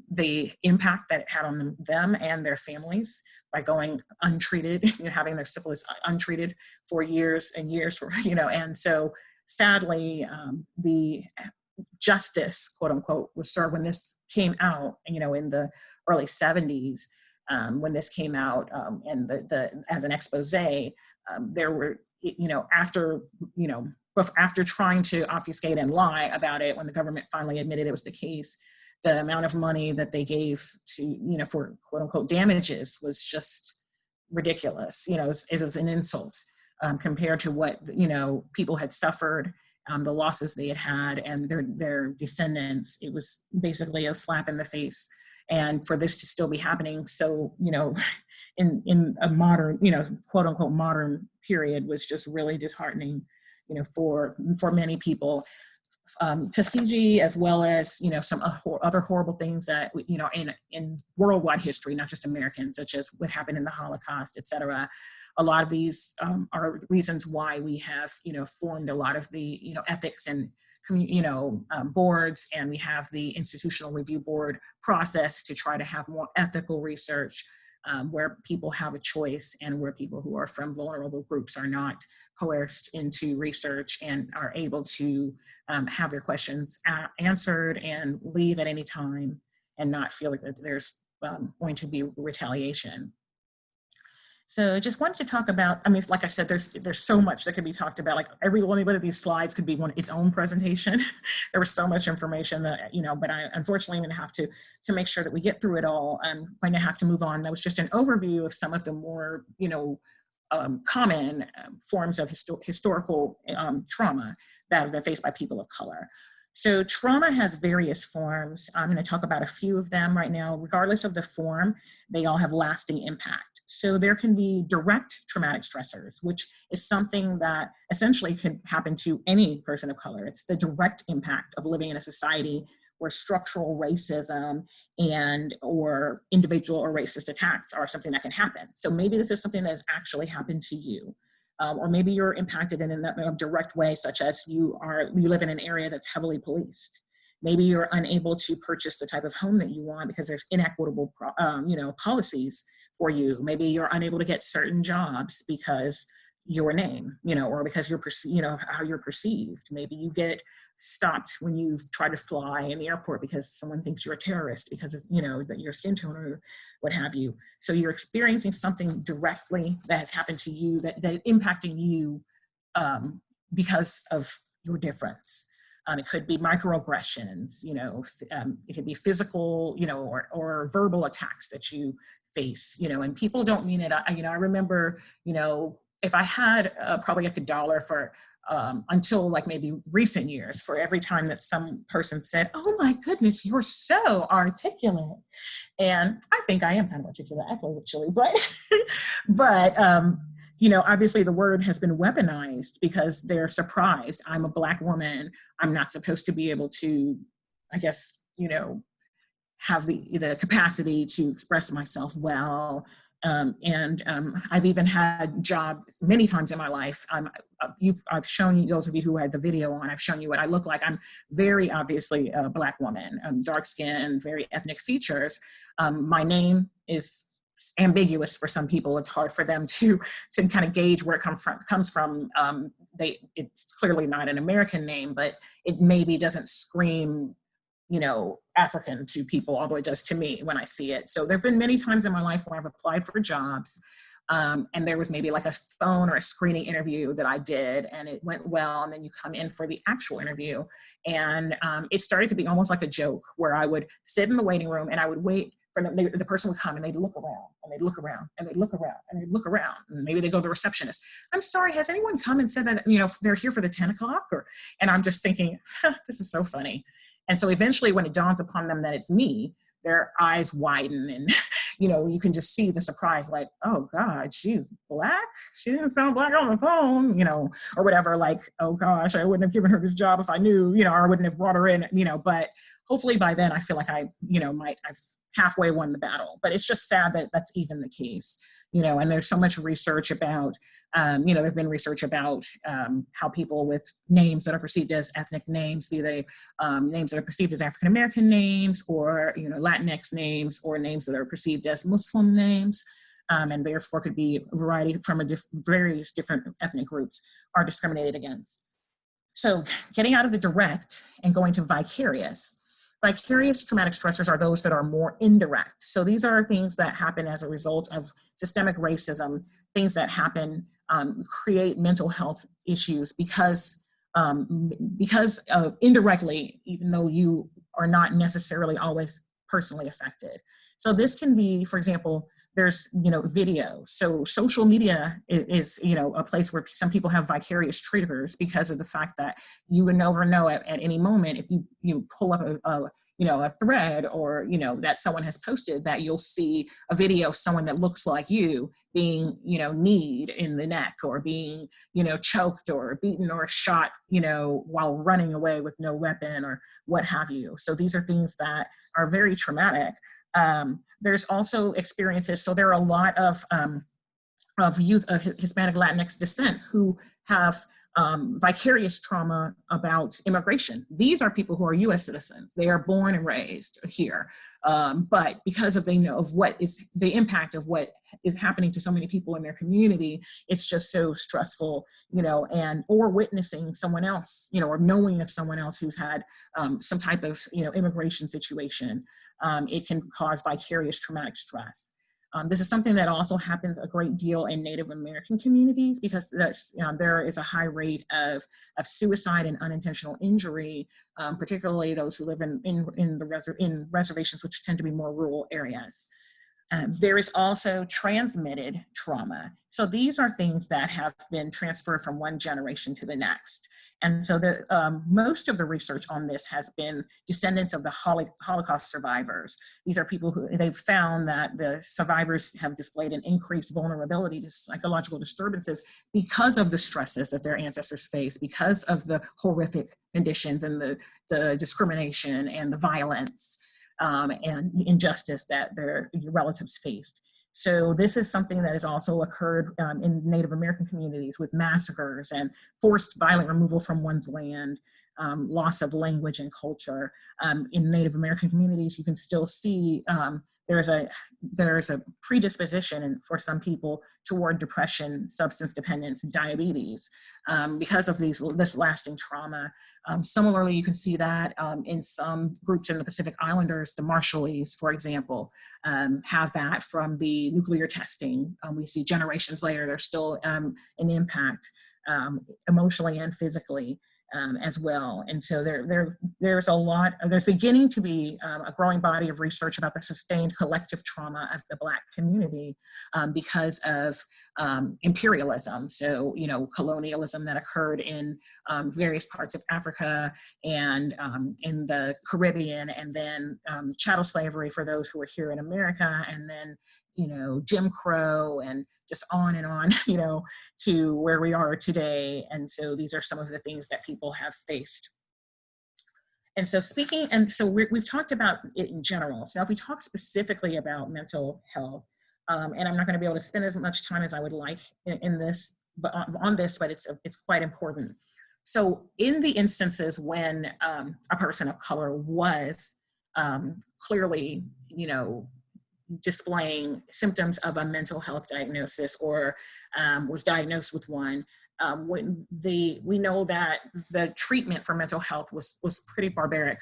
[SPEAKER 3] the impact that it had on them and their families by going untreated, having their syphilis untreated for years and years, and so sadly, the justice, quote unquote, was served when this came out, in the early 70s, when this came out, and as an expose, there were, after trying to obfuscate and lie about it, when the government finally admitted it was the case, the amount of money that they gave to, for quote unquote damages was just ridiculous. It was an insult compared to what, people had suffered, the losses they had and their descendants. It was basically a slap in the face. And for this to still be happening, so, in a modern, quote unquote modern period, was just really disheartening, for many people. Tuskegee, as well as, some other horrible things that, in worldwide history, not just American, such as what happened in the Holocaust, et cetera. A lot of these are reasons why we have, formed a lot of the, ethics and, boards, and we have the institutional review board process to try to have more ethical research, where people have a choice, and where people who are from vulnerable groups are not coerced into research and are able to have their questions answered and leave at any time and not feel like that there's going to be retaliation. So just wanted to talk about, like I said, there's so much that could be talked about. Like every one of these slides could be its own presentation. There was so much information that, but I unfortunately am going to have to make sure that we get through it all. I'm going to have to move on. That was just an overview of some of the more, common forms of historical trauma that have been faced by people of color. So trauma has various forms. I'm going to talk about a few of them right now. Regardless of the form, they all have lasting impact. So there can be direct traumatic stressors, which is something that essentially can happen to any person of color. It's the direct impact of living in a society where structural racism or individual or racist attacks are something that can happen. So maybe this is something that has actually happened to you. Or maybe you're impacted in a direct way, such as you live in an area that's heavily policed. Maybe you're unable to purchase the type of home that you want because there's inequitable, policies for you. Maybe you're unable to get certain jobs because your name, or because you're how you're perceived. Maybe you get stopped when you try to fly in the airport because someone thinks you're a terrorist because of, that your skin tone or what have you. So you're experiencing something directly that has happened to you that impacting you because of your difference. It could be microaggressions, it could be physical, or verbal attacks that you face, and people don't mean it. I remember, if I had probably like $1 for, until like maybe recent years, for every time that some person said, "Oh my goodness, you're so articulate." And I think I am kind of articulate, actually, but you know, obviously the word has been weaponized because they're surprised. I'm a Black woman. I'm not supposed to be able to, I guess, you know, have the capacity to express myself well. I've even had jobs many times in my life. I've shown you, those of you who had the video on, I've shown you what I look like. I'm very obviously a Black woman. I'm dark skinned, very ethnic features. My name is ambiguous for some people. It's hard for them to kind of gauge where it comes from. It's clearly not an American name, but it maybe doesn't scream, you know, African to people, although it does to me when I see it. So there've been many times in my life where I've applied for jobs, and there was maybe like a phone or a screening interview that I did, and it went well, and then you come in for the actual interview. And it started to be almost like a joke where I would sit in the waiting room and I would wait for the person would come, and they'd look around, and they'd look around, and they'd look around, and they'd look around, and maybe they go to the receptionist. I'm sorry, has anyone come and said that, you know, they're here for the 10 o'clock? And I'm just thinking, this is so funny. And so eventually when it dawns upon them that it's me, their eyes widen, and, you know, you can just see the surprise, like, oh God, she's Black? She didn't sound Black on the phone, you know, or whatever, like, oh gosh, I wouldn't have given her this job if I knew, you know, or I wouldn't have brought her in, you know, but hopefully by then I feel like I've halfway won the battle. But it's just sad that that's even the case, you know. And there's so much research about, you know, there's been research about how people with names that are perceived as ethnic names, be they names that are perceived as African American names, or, you know, Latinx names, or names that are perceived as Muslim names, and therefore could be a variety from various different ethnic groups, are discriminated against. So getting out of the direct and going to vicarious. Vicarious traumatic stressors are those that are more indirect. So these are things that happen as a result of systemic racism, things that happen, create mental health issues because indirectly, even though you are not necessarily always personally affected. So this can be, for example, there's, you know, video. So social media is, you know, a place where some people have vicarious triggers because of the fact that you would never know at any moment if you pull up a thread, or, you know, that someone has posted, that you'll see a video of someone that looks like you being, you know, kneed in the neck, or being, you know, choked or beaten or shot, you know, while running away with no weapon or what have you. So these are things that are very traumatic. There's also experiences. So there are a lot of youth of Hispanic Latinx descent who have vicarious trauma about immigration. These are people who are US citizens. They are born and raised here. But because of, they know of what is the impact of what is happening to so many people in their community, it's just so stressful, you know, or witnessing someone else, you know, or knowing of someone else who's had some type of, you know, immigration situation. It can cause vicarious traumatic stress. This is something that also happens a great deal in Native American communities, because there is a high rate of suicide and unintentional injury, particularly those who live in reservations, which tend to be more rural areas. There is also transmitted trauma. So these are things that have been transferred from one generation to the next. And so most of the research on this has been descendants of the Holocaust survivors. These are people who they've found that the survivors have displayed an increased vulnerability to psychological disturbances because of the stresses that their ancestors faced, because of the horrific conditions and the discrimination and the violence and injustice that their relatives faced. So this is something that has also occurred in Native American communities, with massacres and forced violent removal from one's land, loss of language and culture. In Native American communities, you can still see there's a predisposition for some people toward depression, substance dependence, diabetes, because of this lasting trauma. Similarly, you can see that in some groups in the Pacific Islanders, the Marshallese, for example, have that from the nuclear testing. We see generations later, there's still an impact emotionally and physically as well. And so there's beginning to be a growing body of research about the sustained collective trauma of the Black community because of imperialism. So, you know, colonialism that occurred in various parts of Africa and in the Caribbean, and then chattel slavery for those who were here in America, and then Jim Crow, and just on and on, to where we are today. And so these are some of the things that people have faced. And so we've talked about it in general. So now if we talk specifically about mental health, and I'm not going to be able to spend as much time as I would like in this, but on this, but it's quite important. So in the instances when a person of color was clearly, displaying symptoms of a mental health diagnosis, or was diagnosed with one, we know that the treatment for mental health was pretty barbaric,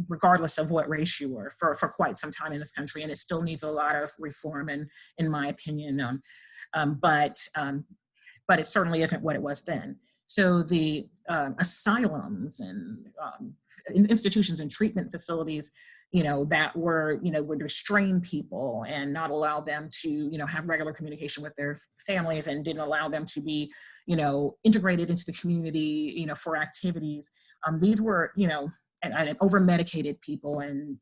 [SPEAKER 3] regardless of what race you were, for quite some time in this country, and it still needs a lot of reform, in my opinion. But it certainly isn't what it was then. So the asylums and institutions and treatment facilities, that would restrain people and not allow them to, have regular communication with their families, and didn't allow them to be, integrated into the community, for activities. These were, and over-medicated people, and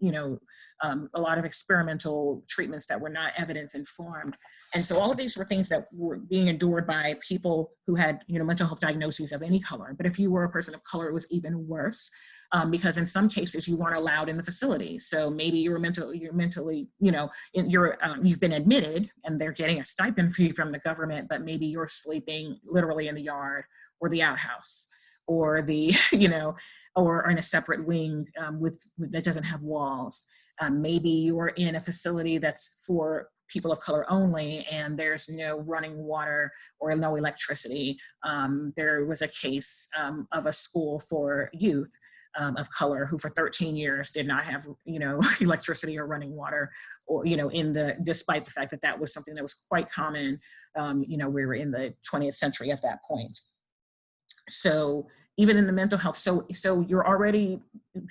[SPEAKER 3] a lot of experimental treatments that were not evidence-informed. And so all of these were things that were being endured by people who had mental health diagnoses of any color. But if you were a person of color, it was even worse, because in some cases you weren't allowed in the facility. So maybe you've been admitted and they're getting a stipend fee from the government, but maybe you're sleeping literally in the yard or the outhouse, or or in a separate wing that doesn't have walls. Maybe you're in a facility that's for people of color only, and there's no running water or no electricity. There was a case of a school for youth of color who for 13 years did not have, electricity or running water, or, despite the fact that that was something that was quite common. We were in the 20th century at that point. So even in the mental health, so you're already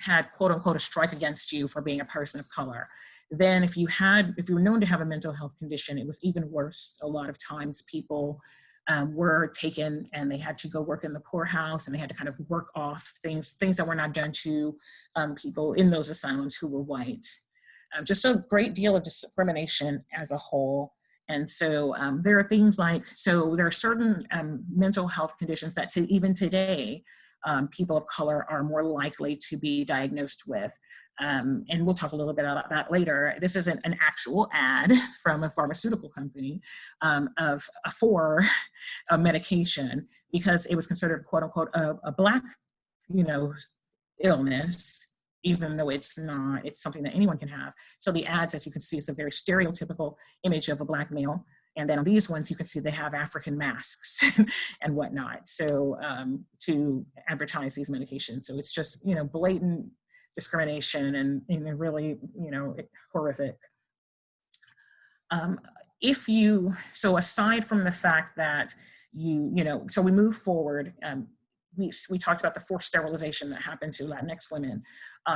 [SPEAKER 3] had quote unquote a strike against you for being a person of color. Then if you were known to have a mental health condition, it was even worse. A lot of times people were taken and they had to go work in the poorhouse, and they had to kind of work off things that were not done to people in those asylums who were white. Just a great deal of discrimination as a whole. And so there are things like, there are certain mental health conditions that even today, people of color are more likely to be diagnosed with. And we'll talk a little bit about that later. This isn't an actual ad from a pharmaceutical company for a medication, because it was considered quote unquote a Black, illness, even though it's not. It's something that anyone can have. So the ads, as you can see, is a very stereotypical image of a Black male. And then on these ones, you can see they have African masks and whatnot, so to advertise these medications. So it's just, blatant discrimination and really, horrific. So aside from the fact that so we move forward, we talked about the forced sterilization that happened to Latinx women.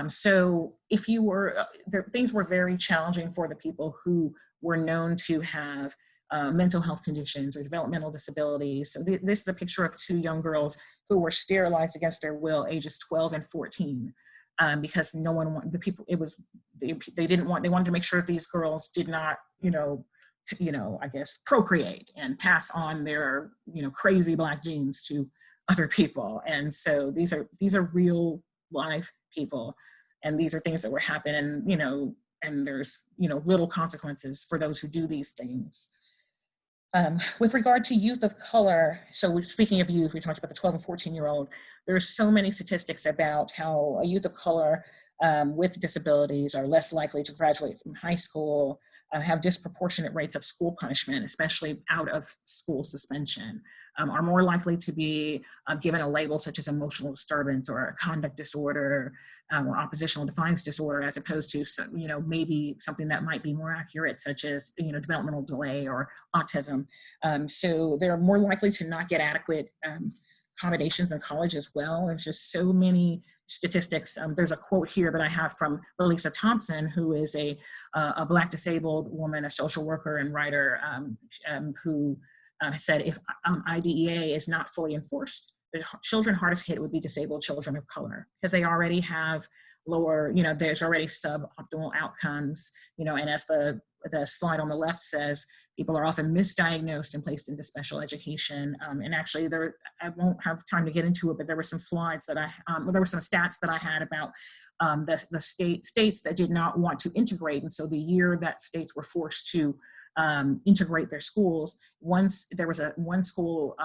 [SPEAKER 3] So if you were, things were very challenging for the people who were known to have mental health conditions or developmental disabilities. So this is a picture of two young girls who were sterilized against their will, ages 12 and 14, because no one wanted, they wanted to make sure that these girls did not, I guess, procreate and pass on their, crazy Black genes to other people. And so these are real life people, and these are things that were happening, and there's, little consequences for those who do these things. With regard to youth of color, so speaking of youth, we talked about the 12 and 14-year-old. There's so many statistics about how a youth of color with disabilities are less likely to graduate from high school, have disproportionate rates of school punishment, especially out of school suspension, are more likely to be given a label such as emotional disturbance or a conduct disorder or oppositional defiance disorder, as opposed to, maybe something that might be more accurate, such as, developmental delay or autism. So they're more likely to not get adequate accommodations in college as well. There's just so many statistics. There's a quote here that I have from Lisa Thompson, who is a Black disabled woman, a social worker and writer, who said, if IDEA is not fully enforced, the children hardest hit would be disabled children of color, because they already have lower, there's already suboptimal outcomes, and as the the slide on the left says people are often misdiagnosed and placed into special education. And actually, I won't have time to get into it, but there were some slides that there were some stats that I had about the states that did not want to integrate. And so the year that states were forced to integrate their schools, once there was one school,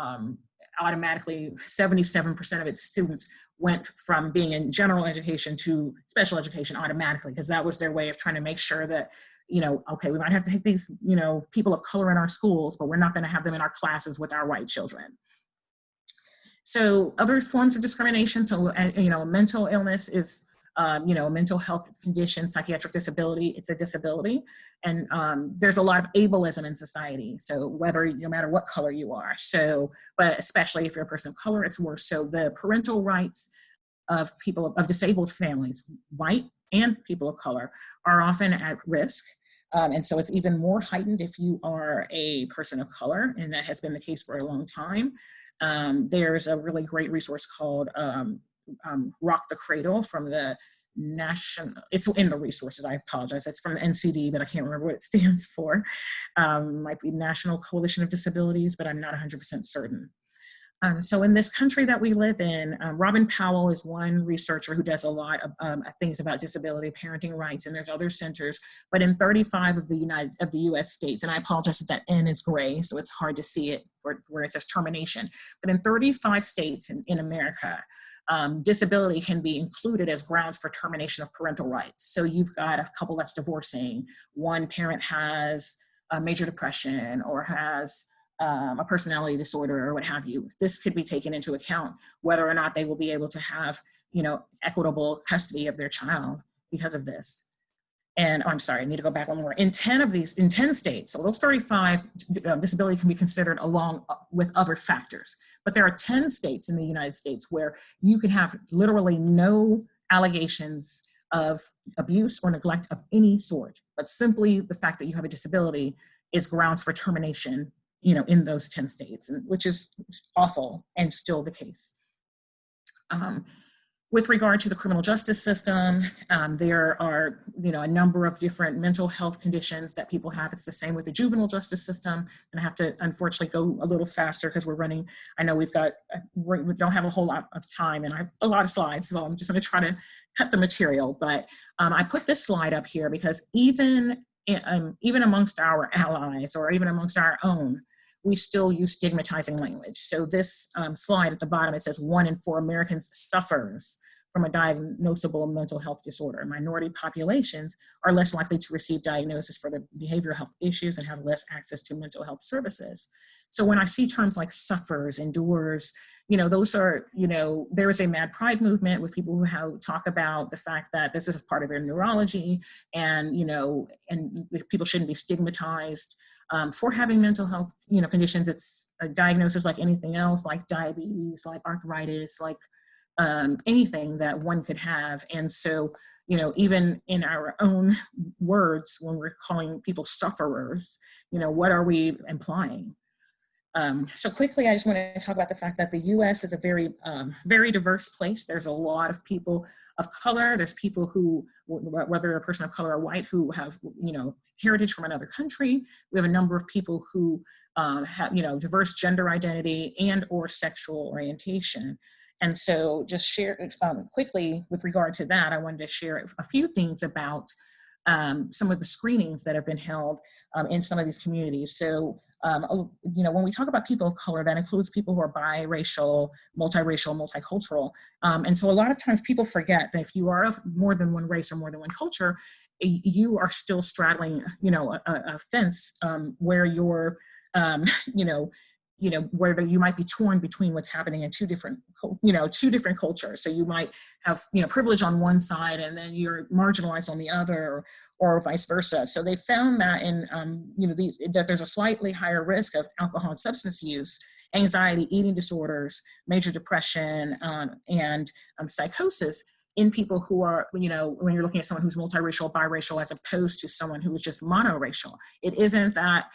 [SPEAKER 3] automatically 77% of its students went from being in general education to special education automatically, because that was their way of trying to make sure that, okay, we might have to take these, people of color in our schools, but we're not going to have them in our classes with our white children. So other forms of discrimination, so, mental illness is, a mental health condition, psychiatric disability, it's a disability. And there's a lot of ableism in society. So no matter what color you are. So, but especially if you're a person of color, it's worse. So the parental rights of people of disabled families, white and people of color, are often at risk. And so it's even more heightened if you are a person of color, and that has been the case for a long time. There's a really great resource called Rock the Cradle from the it's in the resources, I apologize. It's from the NCD, but I can't remember what it stands for. Might be National Coalition of Disabilities, but I'm not 100% certain. So in this country that we live in, Robin Powell is one researcher who does a lot of things about disability, parenting rights, and there's other centers. But in 35 of the US states, and I apologize if that N is gray, so it's hard to see it where it says termination. But in 35 states in America, disability can be included as grounds for termination of parental rights. So you've got a couple that's divorcing, one parent has a major depression or has a personality disorder or what have you. This could be taken into account, whether or not they will be able to have, equitable custody of their child because of this. And I'm sorry, I need to go back one more. In 10 states, so those 35, disability can be considered along with other factors. But there are 10 states in the United States where you can have literally no allegations of abuse or neglect of any sort, but simply the fact that you have a disability is grounds for termination, in those 10 states, which is awful and still the case. With regard to the criminal justice system, there are, a number of different mental health conditions that people have. It's the same with the juvenile justice system. And I have to unfortunately go a little faster because we're running, I know we don't have a whole lot of time and I have a lot of slides, so I'm just going to try to cut the material. But I put this slide up here because even amongst our allies or even amongst our own, we still use stigmatizing language. So this slide at the bottom, it says 1 in 4 Americans suffers from a diagnosable mental health disorder. Minority populations are less likely to receive diagnosis for their behavioral health issues and have less access to mental health services. So when I see terms like suffers, endures, those are, there is a mad pride movement with people who talk about the fact that this is part of their neurology and, and people shouldn't be stigmatized for having mental health, conditions. It's a diagnosis like anything else, like diabetes, like arthritis, like anything that one could have. And so, even in our own words, when we're calling people sufferers, what are we implying? So quickly, I just want to talk about the fact that the U.S. is a very, very diverse place. There's a lot of people of color. There's people who, whether a person of color or white, who have, heritage from another country. We have a number of people who have, diverse gender identity and or sexual orientation. And so just share quickly with regard to that, I wanted to share a few things about some of the screenings that have been held in some of these communities. So, when we talk about people of color, that includes people who are biracial, multiracial, multicultural. And so a lot of times people forget that if you are of more than one race or more than one culture, you are still straddling, a fence where you're, where you might be torn between what's happening in two different cultures. So you might have, privilege on one side and then you're marginalized on the other, or vice versa. So they found that that there's a slightly higher risk of alcohol and substance use, anxiety, eating disorders, major depression, and psychosis in people who are, when you're looking at someone who's multiracial, biracial, as opposed to someone who is just monoracial. It isn't that,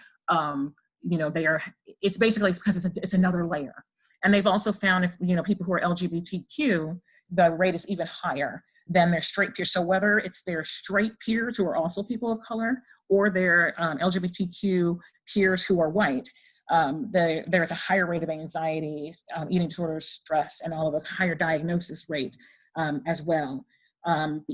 [SPEAKER 3] it's basically because it's another layer. And they've also found if, people who are LGBTQ, the rate is even higher than their straight peers. So whether it's their straight peers who are also people of color or their LGBTQ peers who are white, there's a higher rate of anxiety, eating disorders, stress, and all of a higher diagnosis rate as well.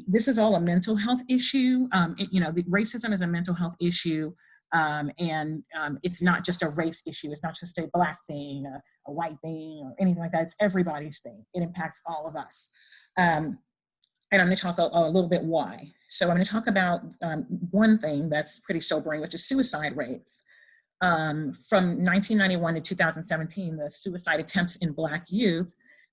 [SPEAKER 3] This is all a mental health issue. The racism is a mental health issue, and it's not just a race issue. It's not just a Black thing, a white thing, or anything like that. It's everybody's thing. It impacts all of us. And I'm going to talk a little bit why. So I'm going to talk about one thing that's pretty sobering, which is suicide rates. From 1991 to 2017, the suicide attempts in Black youth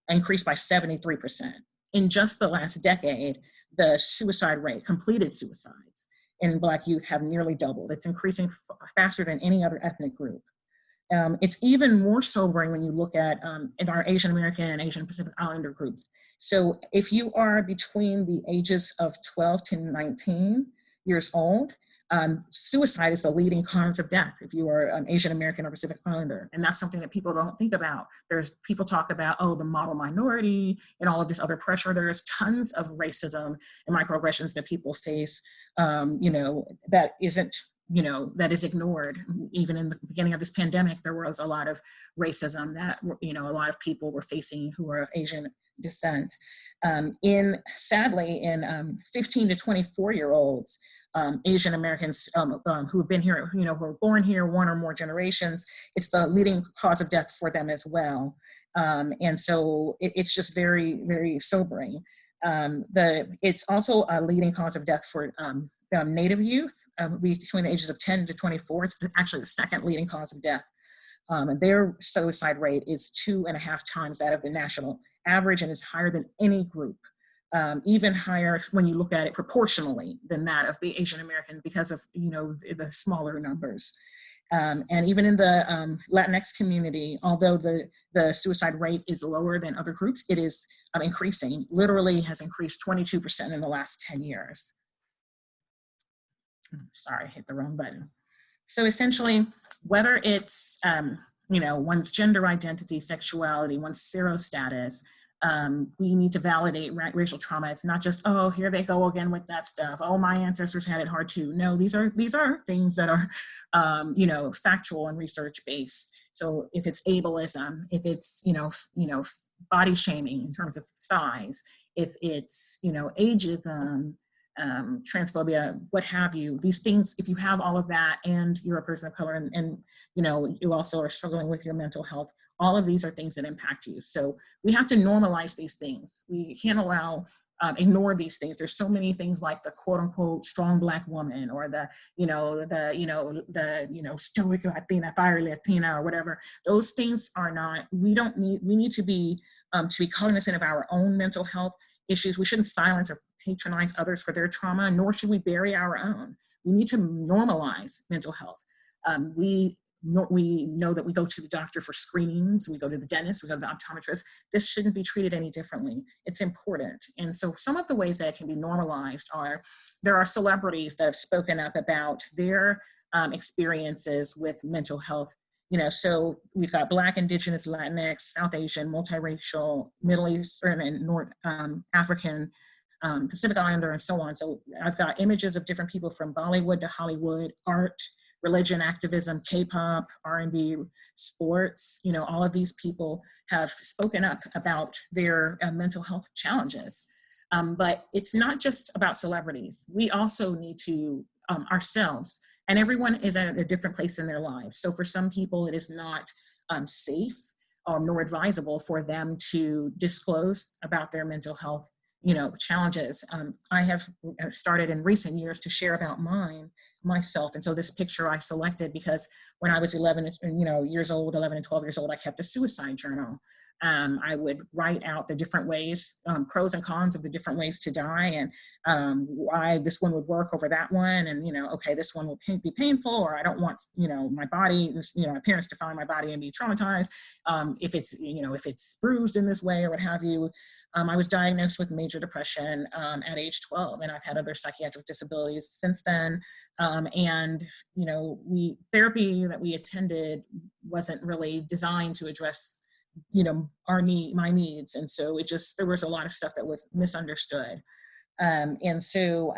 [SPEAKER 3] increased by 73%. In just the last decade, the suicide rate, completed suicides in Black youth, have nearly doubled. It's increasing faster than any other ethnic group. It's even more sobering when you look at in our Asian American and Asian Pacific Islander groups. So if you are between the ages of 12 to 19 years old, suicide is the leading cause of death if you are Asian American or Pacific Islander. And that's something that people don't think about. There's people talk about, oh, the model minority and all of this other pressure. There's tons of racism and microaggressions that people face, that isn't, that is ignored. Even in the beginning of this pandemic, there was a lot of racism that, a lot of people were facing who are of Asian descent. Sadly, in 15 to 24-year-olds, Asian Americans who have been here, who were born here one or more generations, it's the leading cause of death for them as well. And so it's just very, very sobering. It's also a leading cause of death for Native youth between the ages of 10 to 24. It's actually the second leading cause of death. And their suicide rate is 2.5 times that of the national average, and is higher than any group, even higher when you look at it proportionally than that of the Asian American, because of the smaller numbers. And even in the Latinx community, although the suicide rate is lower than other groups, it is increasing. Literally has increased 22% in the last 10 years. Sorry, I hit the wrong button. So essentially, whether it's one's gender identity, sexuality, one's serostatus, we need to validate racial trauma. It's not just, oh, here they go again with that stuff. Oh, my ancestors had it hard too. No, these are things that are, factual and research based. So if it's ableism, if it's, body shaming in terms of size, if it's, ageism, transphobia, what have you, these things, if you have all of that and you're a person of color and you also are struggling with your mental health, all of these are things that impact you. So we have to normalize these things. We can't ignore these things. There's so many things like the quote unquote strong Black woman, or the stoic Latina, fiery Latina, or whatever. Those things are not, we need to be cognizant of our own mental health issues. We shouldn't silence or patronize others for their trauma, nor should we bury our own. We need to normalize mental health. We know that we go to the doctor for screenings, we go to the dentist, we go to the optometrist. This shouldn't be treated any differently. It's important. And so some of the ways that it can be normalized there are celebrities that have spoken up about their experiences with mental health. So we've got Black, Indigenous, Latinx, South Asian, multiracial, Middle Eastern, and North African, Pacific Islander, and so on. So I've got images of different people from Bollywood to Hollywood, art, religion, activism, K-pop, R&B, sports. All of these people have spoken up about their mental health challenges. But it's not just about celebrities. We also need to, ourselves, and everyone is at a different place in their lives. So for some people, it is not safe nor advisable for them to disclose about their mental health challenges. I have started in recent years to share about myself. And so this picture I selected because when I was 11 and 12 years old, I kept a suicide journal. I would write out the different ways, pros and cons of the different ways to die, and why this one would work over that one. And, okay, this one will be painful, or I don't want, my body, my parents to find my body and be traumatized. If it's bruised in this way or what have you. I was diagnosed with major depression at age 12, and I've had other psychiatric disabilities since then. And therapy that we attended wasn't really designed to address my needs. And so there was a lot of stuff that was misunderstood. And so,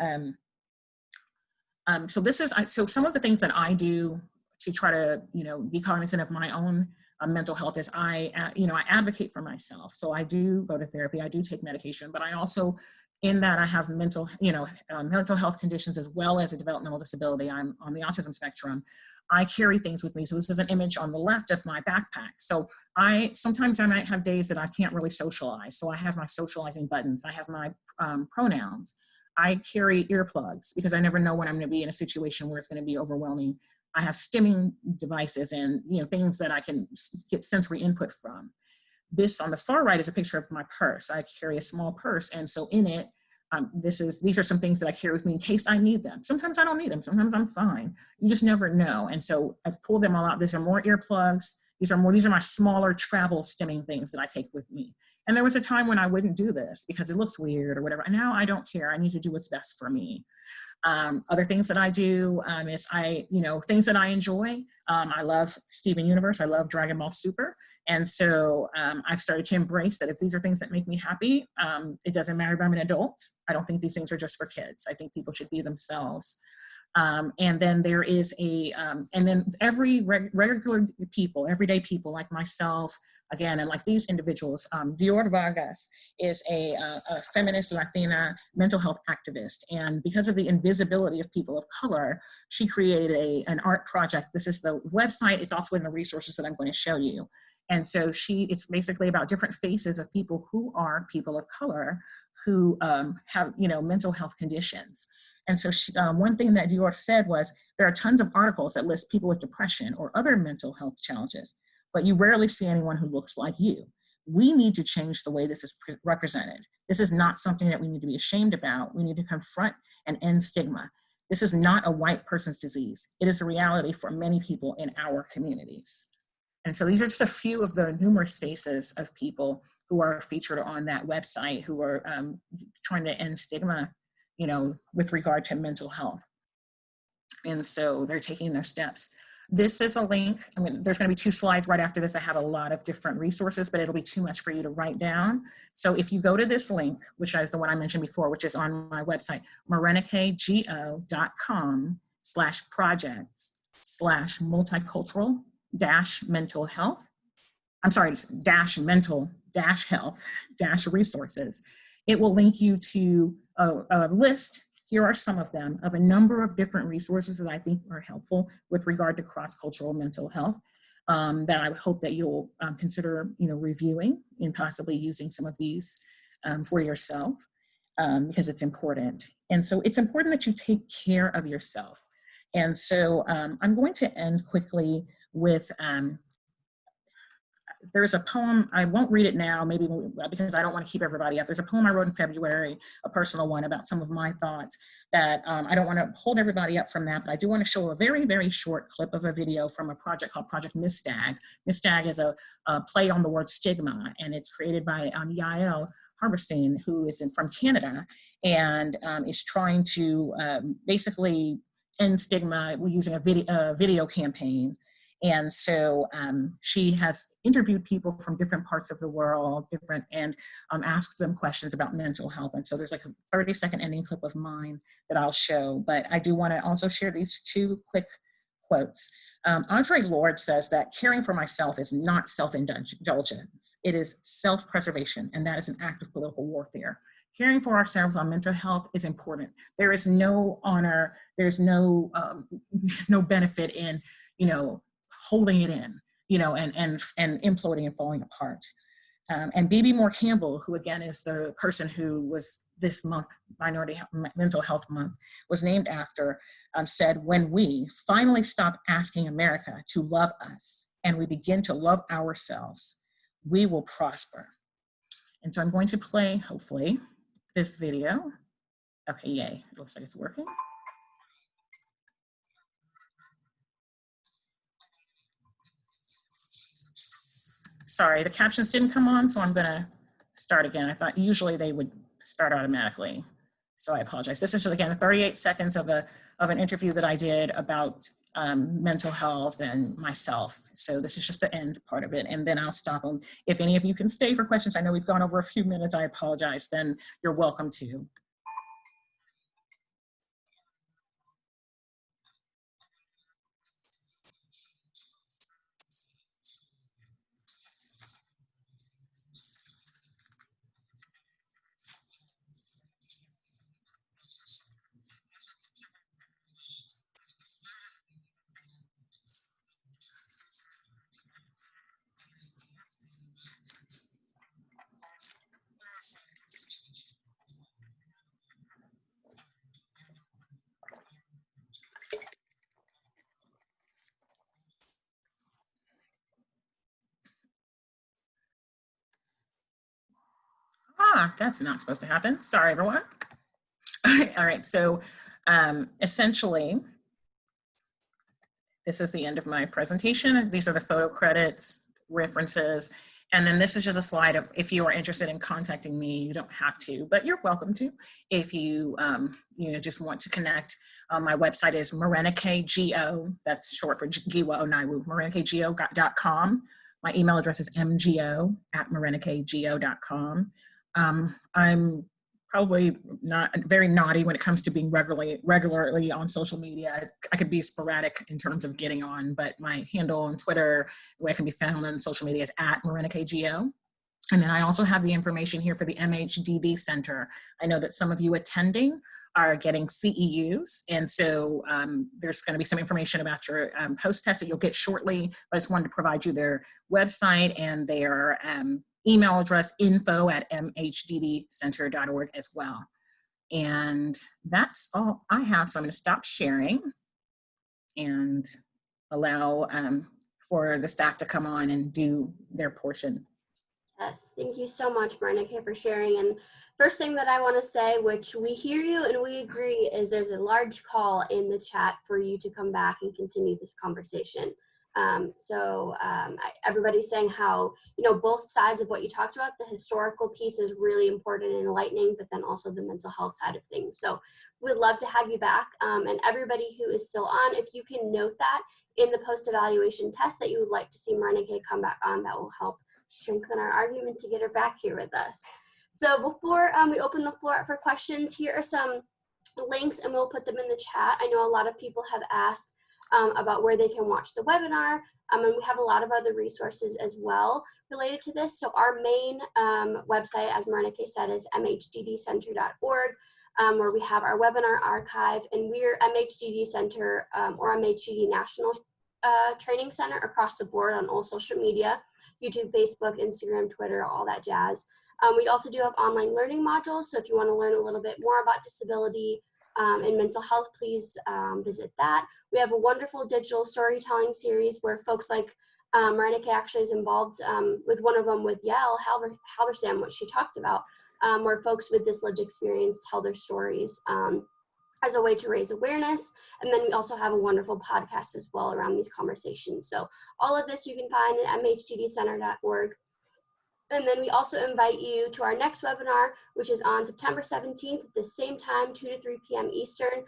[SPEAKER 3] so this is, so some of the things that I do to try to, be cognizant of my own mental health is I advocate for myself. So I do go to therapy, I do take medication, but I also, in that I have mental health conditions as well as a developmental disability. I'm on the autism spectrum. I carry things with me. So this is an image on the left of my backpack. So sometimes I might have days that I can't really socialize. So I have my socializing buttons. I have my pronouns. I carry earplugs because I never know when I'm going to be in a situation where it's going to be overwhelming. I have stimming devices and things that I can get sensory input from. This on the far right is a picture of my purse. I carry a small purse, and so in it, these are some things that I carry with me in case I need them. Sometimes I don't need them. Sometimes I'm fine. You just never know. And so I've pulled them all out. These are more earplugs. These are my smaller travel stimming things that I take with me. And there was a time when I wouldn't do this because it looks weird or whatever. And now I don't care. I need to do what's best for me. Other things that I do is things that I enjoy. I love Steven Universe. I love Dragon Ball Super. And so I've started to embrace that if these are things that make me happy, it doesn't matter if I'm an adult. I don't think these things are just for kids. I think people should be themselves. And then there is and then every regular people, everyday people like myself, again, and like these individuals, Dior Vargas is a feminist Latina mental health activist. And because of the invisibility of people of color, she created an art project. This is the website. It's also in the resources that I'm going to show you. And so it's basically about different faces of people who are people of color who have, mental health conditions. And so one thing that Dior said was, there are tons of articles that list people with depression or other mental health challenges, but you rarely see anyone who looks like you. We need to change the way this is represented. This is not something that we need to be ashamed about. We need to confront and end stigma. This is not a white person's disease. It is a reality for many people in our communities. And so these are just a few of the numerous faces of people who are featured on that website who are trying to end stigma, with regard to mental health. And so they're taking their steps. This is a link. There's going to be 2 slides right after this. I have a lot of different resources, but it'll be too much for you to write down. So if you go to this link, which is the one I mentioned before, which is on my website, morenikeGO.com/projects/multicultural-mental health. I'm sorry, -mental-health-resources. It will link you to a list. Here are some of them, of a number of different resources that I think are helpful with regard to cross-cultural mental health that I hope that you'll consider, reviewing and possibly using some of these for yourself because it's important. And so it's important that you take care of yourself. And so I'm going to end quickly with there's a poem, I won't read it now, maybe because I don't want to keep everybody up. There's a poem I wrote in February, a personal one about some of my thoughts that I don't want to hold everybody up from that, but I do want to show a very, very short clip of a video from a project called Project Miss Stag. Miss Stag is a play on the word stigma, and it's created by Yael Harberstein, who is from Canada, and is trying to basically end stigma using a video campaign. And so she has interviewed people from different parts of the world, and asked them questions about mental health. And so there's like a 30-second ending clip of mine that I'll show, but I do want to also share these 2 quick quotes. Audre Lorde says that caring for myself is not self-indulgence. It is self-preservation, and that is an act of political warfare. Caring for ourselves on mental health is important. There is no honor, there's no benefit in, holding it in, and imploding and falling apart. And Bibi Moore Campbell, who again is the person who was this month, Minority Mental Health Month, was named after, said, when we finally stop asking America to love us and we begin to love ourselves, we will prosper. And so I'm going to play, hopefully, this video. Okay, yay, it looks like it's working. Sorry, the captions didn't come on, so I'm gonna start again. I thought usually they would start automatically, so I apologize. This is just, again, 38 seconds of an interview that I did about mental health and myself. So this is just the end part of it, and then I'll stop them. If any of you can stay for questions, I know we've gone over a few minutes, I apologize, then you're welcome to. That's not supposed to happen. Sorry, everyone. All right, so essentially, this is the end of my presentation. These are the photo credits, references, and then this is just a slide of if you are interested in contacting me, you don't have to, but you're welcome to if you just want to connect. My website is Morenike.go, that's short for Giwa Onaiwu, morenike.go.com. My email address is mgo@morenike.go.com. I'm probably not very naughty when it comes to being regularly on social media. I could be sporadic in terms of getting on, but my handle on Twitter, where I can be found on social media, is @morenike.go. And then I also have the information here for the MHDD Center. I know that some of you attending are getting CEUs, and so there's going to be some information about your post-test that you'll get shortly, but I just wanted to provide you their website and their email address, info@mhddcenter.org as well. And that's all I have, so I'm going to stop sharing and allow for the staff to come on and do their portion.
[SPEAKER 2] Yes, thank you so much, Morenike, for sharing. And first thing that I want to say, which we hear you and we agree, is there's a large call in the chat for you to come back and continue this conversation. Everybody's saying how, both sides of what you talked about, the historical piece is really important and enlightening, but then also the mental health side of things. So we'd love to have you back. And everybody who is still on, if you can note that in the post-evaluation test that you would like to see Morenike come back on, that will help strengthen our argument to get her back here with us. So before we open the floor up for questions, here are some links and we'll put them in the chat. I know a lot of people have asked about where they can watch the webinar, and we have a lot of other resources as well related to this. So our main website, as Morenike said, is mhddcenter.org, where we have our webinar archive, and we're MHDD Center or MHDD National Training Center across the board on all social media, YouTube, Facebook, Instagram, Twitter, all that jazz. We also do have online learning modules, so if you want to learn a little bit more about disability and mental health, please visit that. We have a wonderful digital storytelling series where folks like Morenike actually is involved with one of them with Yael Halberstam, what she talked about, where folks with this lived experience tell their stories as a way to raise awareness. And then we also have a wonderful podcast as well around these conversations. So all of this you can find at mhddcenter.org. And then we also invite you to our next webinar, which is on September 17th at the same time, 2 to 3 p.m. Eastern.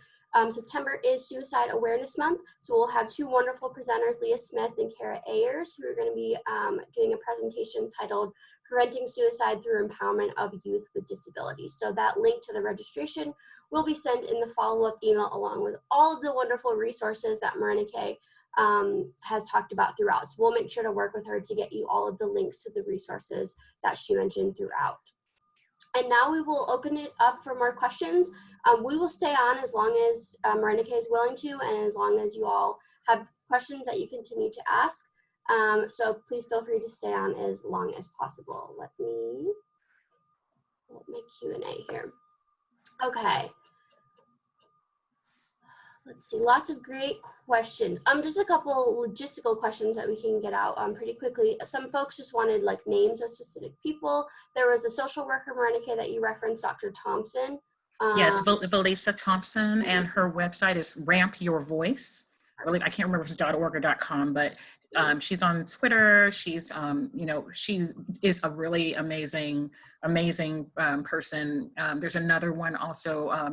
[SPEAKER 2] September is Suicide Awareness Month, so we'll have two wonderful presenters, Leah Smith and Kara Ayers, who are going to be doing a presentation titled Preventing Suicide Through Empowerment of Youth with Disabilities. So that link to the registration will be sent in the follow-up email along with all of the wonderful resources that Morenike has talked about throughout. So we'll make sure to work with her to get you all of the links to the resources that she mentioned throughout. And now we will open it up for more questions. We will stay on as long as Morenike is willing to, and as long as you all have questions that you continue to ask. So please feel free to stay on as long as possible. Let me pull up my Q&A here. Okay. Let's see, lots of great questions. Just a couple logistical questions that we can get out pretty quickly. Some folks just wanted like names of specific people. There was a social worker, Morenike, that you referenced, Dr. Thompson.
[SPEAKER 3] Yes, Valisa Thompson, and her website is Ramp Your Voice. Really, I can't remember if it's .org or .com, but she's on Twitter. She's, she is a really amazing person. There's another one also, I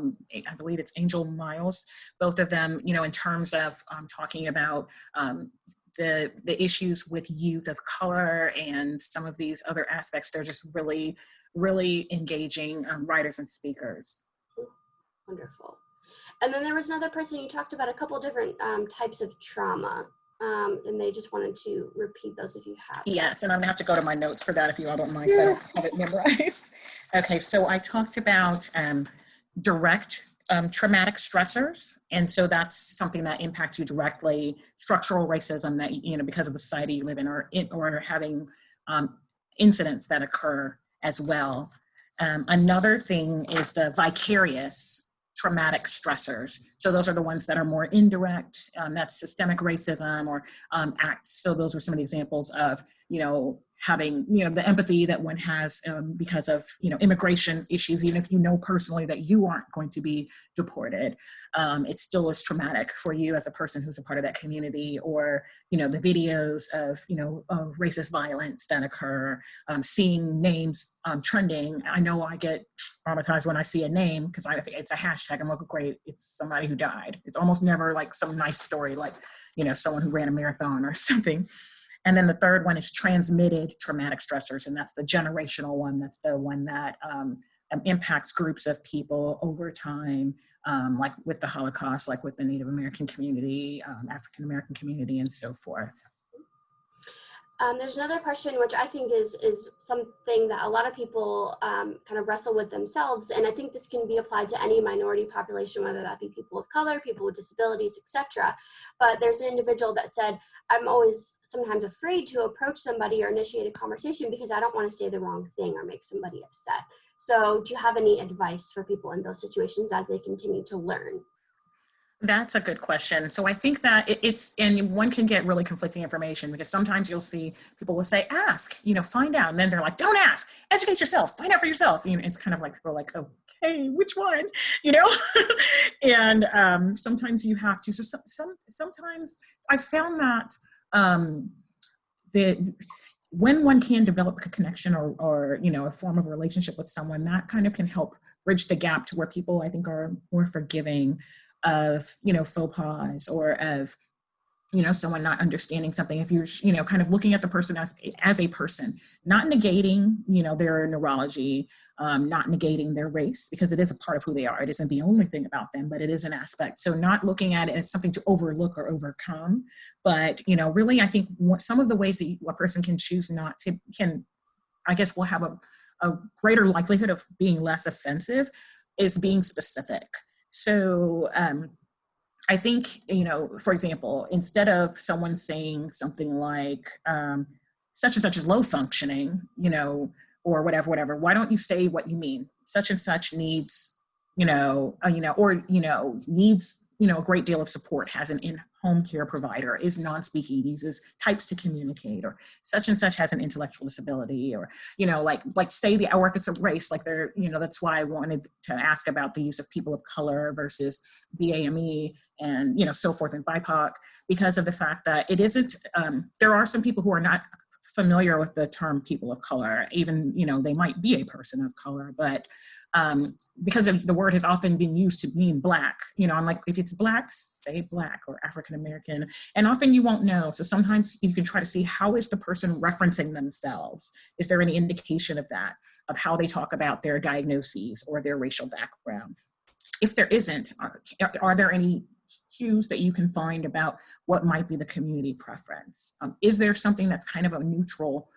[SPEAKER 3] believe it's Angel Miles. Both of them, in terms of talking about the issues with youth of color and some of these other aspects. They're just really, really engaging writers and speakers.
[SPEAKER 2] Wonderful. And then there was another person, you talked about a couple different types of trauma, and they just wanted to repeat those if you have.
[SPEAKER 3] Yes, and I'm gonna have to go to my notes for that if you all don't mind, because I don't have it memorized. Okay, so I talked about direct traumatic stressors, and so that's something that impacts you directly. Structural racism that, because of the society you live in, or having incidents that occur as well. Another thing is the vicarious traumatic stressors. So those are the ones that are more indirect. That's systemic racism or acts. So those are some of the examples of, having, the empathy that one has because of, immigration issues, even if you know personally that you aren't going to be deported, it still is traumatic for you as a person who's a part of that community, or, the videos of racist violence that occur, seeing names trending. I know I get traumatized when I see a name because it's a hashtag. I'm like, great, it's somebody who died. It's almost never like some nice story, like, someone who ran a marathon or something. And then the third one is transmitted traumatic stressors, and that's the generational one. That's the one that impacts groups of people over time, like with the Holocaust, like with the Native American community, African American community, and so forth.
[SPEAKER 2] There's another question, which I think is something that a lot of people kind of wrestle with themselves, and I think this can be applied to any minority population, whether that be people of color, people with disabilities, etc. But there's an individual that said, I'm always sometimes afraid to approach somebody or initiate a conversation because I don't want to say the wrong thing or make somebody upset. So do you have any advice for people in those situations as they continue to learn?
[SPEAKER 3] That's a good question. So I think that and one can get really conflicting information, because sometimes you'll see people will say, ask, find out. And then they're like, don't ask, educate yourself, find out for yourself. It's kind of like, people are like, okay, which one, and sometimes you have to, so sometimes I found that that when one can develop a connection or a form of a relationship with someone, that kind of can help bridge the gap to where people, I think, are more forgiving of, faux pas, or of, someone not understanding something. If you're, kind of looking at the person as a person, not negating, their neurology, not negating their race, because it is a part of who they are. It isn't the only thing about them, but it is an aspect. So not looking at it as something to overlook or overcome, but, really, I think some of the ways that a person can choose not to, will have a greater likelihood of being less offensive, is being specific. So, I think, for example, instead of someone saying something like such and such is low functioning, or whatever, why don't you say what you mean? Such and such needs, needs, a great deal of support, has an in-home care provider, is non-speaking, uses types to communicate, or such and such has an intellectual disability, or, like say or if it's a race, like they're, that's why I wanted to ask about the use of people of color versus BAME and, so forth, and BIPOC, because of the fact that it isn't, there are some people who are not familiar with the term people of color, even, they might be a person of color, but because the word has often been used to mean Black, I'm like, if it's Black, say Black or African American, and often you won't know. So sometimes you can try to see, how is the person referencing themselves? Is there any indication of that, of how they talk about their diagnoses or their racial background? If there isn't, are there any cues that you can find about what might be the community preference? Is there something that's kind of a neutral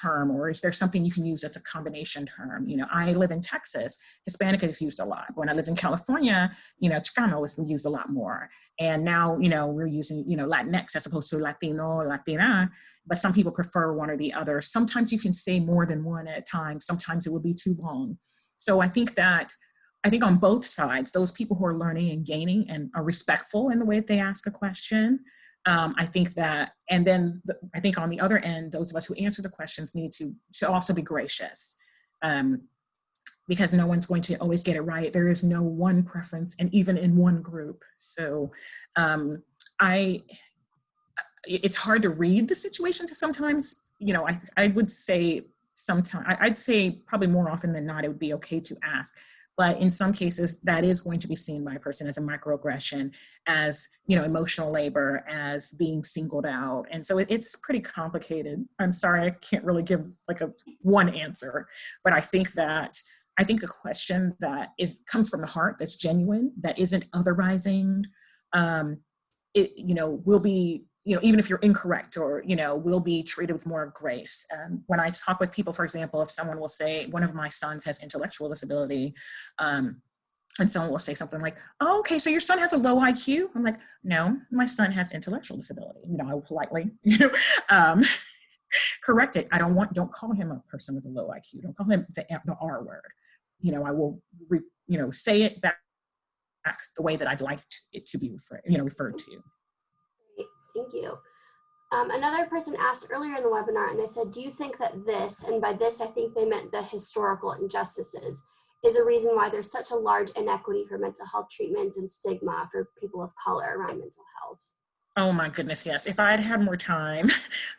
[SPEAKER 3] term, or is there something you can use that's a combination term? I live in Texas, Hispanic is used a lot. When I lived in California, Chicano was used a lot more. And now, we're using, Latinx as opposed to Latino, Latina, but some people prefer one or the other. Sometimes you can say more than one at a time. Sometimes it would be too long. So I think on both sides, those people who are learning and gaining and are respectful in the way that they ask a question, I think that, and then I think on the other end, those of us who answer the questions need to also be gracious, because no one's going to always get it right. There is no one preference, and even in one group. So it's hard to read the situation to sometimes, I would say sometimes, I'd say probably more often than not, it would be okay to ask. But in some cases, that is going to be seen by a person as a microaggression, as, emotional labor, as being singled out. And so it's pretty complicated. I'm sorry, I can't really give like a one answer, but I think a question that comes from the heart, that's genuine, that isn't otherizing, will be, even if you're incorrect, or, will be treated with more grace. When I talk with people, for example, if someone will say, one of my sons has intellectual disability, and someone will say something like, oh, okay, so your son has a low IQ? I'm like, no, my son has intellectual disability. I will politely, correct it. Don't call him a person with a low IQ. Don't call him the R word. I will, say it back the way that I'd like it to be referred to.
[SPEAKER 2] Thank you. Another person asked earlier in the webinar, and they said, do you think that this, and by this I think they meant the historical injustices, is a reason why there's such a large inequity for mental health treatments and stigma for people of color around mental health?
[SPEAKER 3] Oh my goodness, yes. If I had had more time,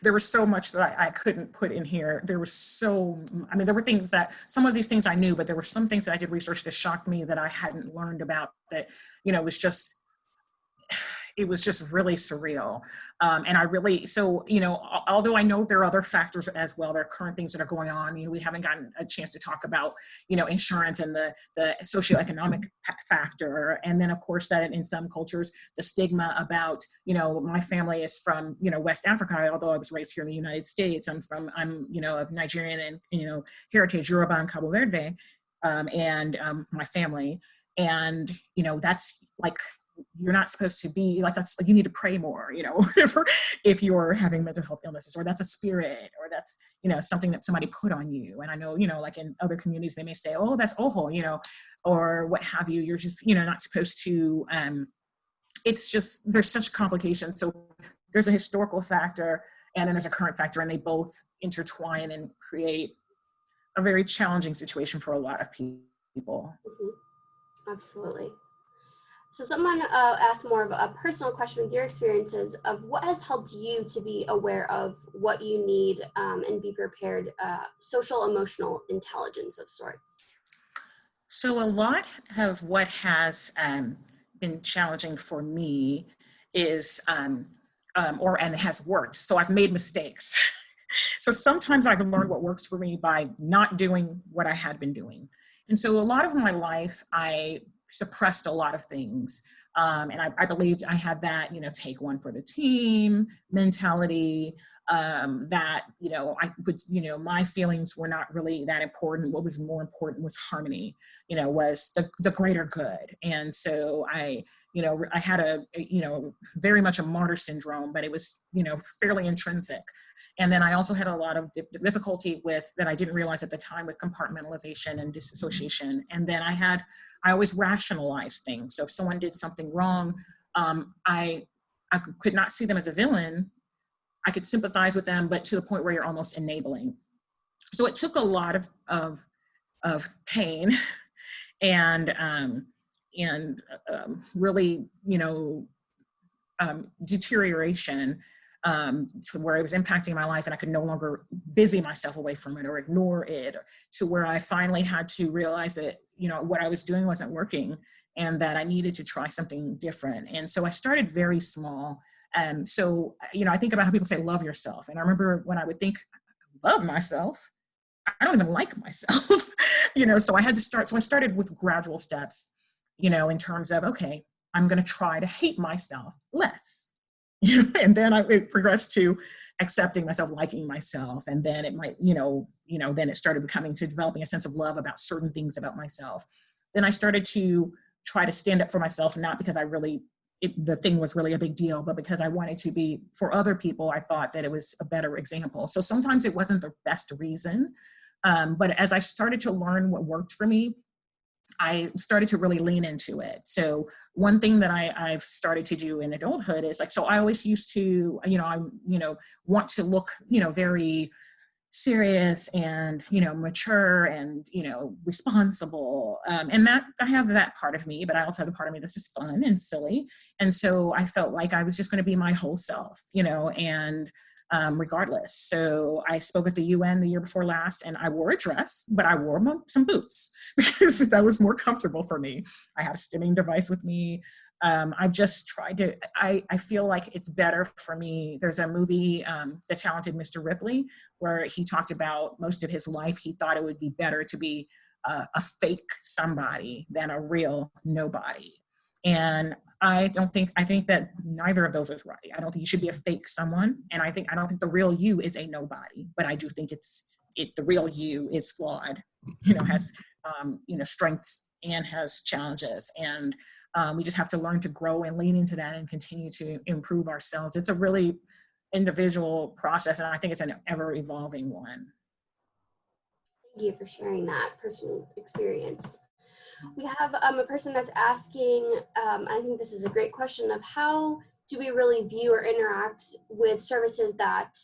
[SPEAKER 3] there was so much that I couldn't put in here. There was there were things that, some of these things I knew, but there were some things that I did research that shocked me that I hadn't learned about, that, it was just really surreal. And I really, although I know there are other factors as well, there are current things that are going on. We haven't gotten a chance to talk about, insurance and the socioeconomic factor. And then of course that in some cultures, the stigma about, my family is from, West Africa, although I was raised here in the United States. I'm of Nigerian and, heritage, Yoruba and Cabo Verde, my family. And, that's like, you're not supposed to be like, that's like, you need to pray more, if you're having mental health illnesses, or that's a spirit, or that's, something that somebody put on you. And I know, like in other communities, they may say, oh, that's ojo, or what have you. You're just, not supposed to, it's just, there's such complications. So there's a historical factor and then there's a current factor, and they both intertwine and create a very challenging situation for a lot of people.
[SPEAKER 2] Mm-hmm. Absolutely. So someone asked more of a personal question with your experiences of what has helped you to be aware of what you need and be prepared, social emotional intelligence of sorts.
[SPEAKER 3] So a lot of what has been challenging for me is, and has worked. So I've made mistakes. So sometimes I've learned what works for me by not doing what I had been doing. And so a lot of my life, I suppressed a lot of things. And I believed I had that, take one for the team mentality, that, I would, my feelings were not really that important. What was more important was harmony, was the greater good. And so I had a very much a martyr syndrome, but it was, fairly intrinsic. And then I also had a lot of difficulty with, that I didn't realize at the time, with compartmentalization and disassociation. And then I always rationalized things. So if someone did something wrong, I could not see them as a villain. I could sympathize with them, but to the point where you're almost enabling. So it took a lot of pain and really, deterioration, to where it was impacting my life and I could no longer busy myself away from it or ignore it, to where I finally had to realize that, what I was doing wasn't working and that I needed to try something different. And so I started very small. So, I think about how people say, love yourself. And I remember when I would think, love myself, I don't even like myself, so I had to start. So I started with gradual steps, in terms of, okay, I'm going to try to hate myself less. And then it progressed to accepting myself, liking myself. And then it might, then it started becoming to developing a sense of love about certain things about myself. Then I started to try to stand up for myself, not because the thing was really a big deal, but because I wanted to be, for other people, I thought that it was a better example. So sometimes it wasn't the best reason. But as I started to learn what worked for me, I started to really lean into it. So one thing that I've started to do in adulthood is so I always used to, want to look, very serious and, mature and, responsible. And that I have that part of me, but I also have the part of me that's just fun and silly. And so I felt like I was just going to be my whole self, and regardless. So I spoke at the UN the year before last, and I wore a dress, but I wore some boots because that was more comfortable for me. I had a stimming device with me. I've just tried to, I feel like it's better for me. There's a movie, The Talented Mr. Ripley, where he talked about most of his life. He thought it would be better to be a fake somebody than a real nobody. And I think that neither of those is right. I don't think you should be a fake someone. And I don't think the real you is a nobody, but I do think the real you is flawed, has, strengths and has challenges. And we just have to learn to grow and lean into that and continue to improve ourselves. It's a really individual process. And I think it's an ever evolving one.
[SPEAKER 2] Thank you for sharing that personal experience. We have a person that's asking, I think this is a great question, of how do we really view or interact with services that,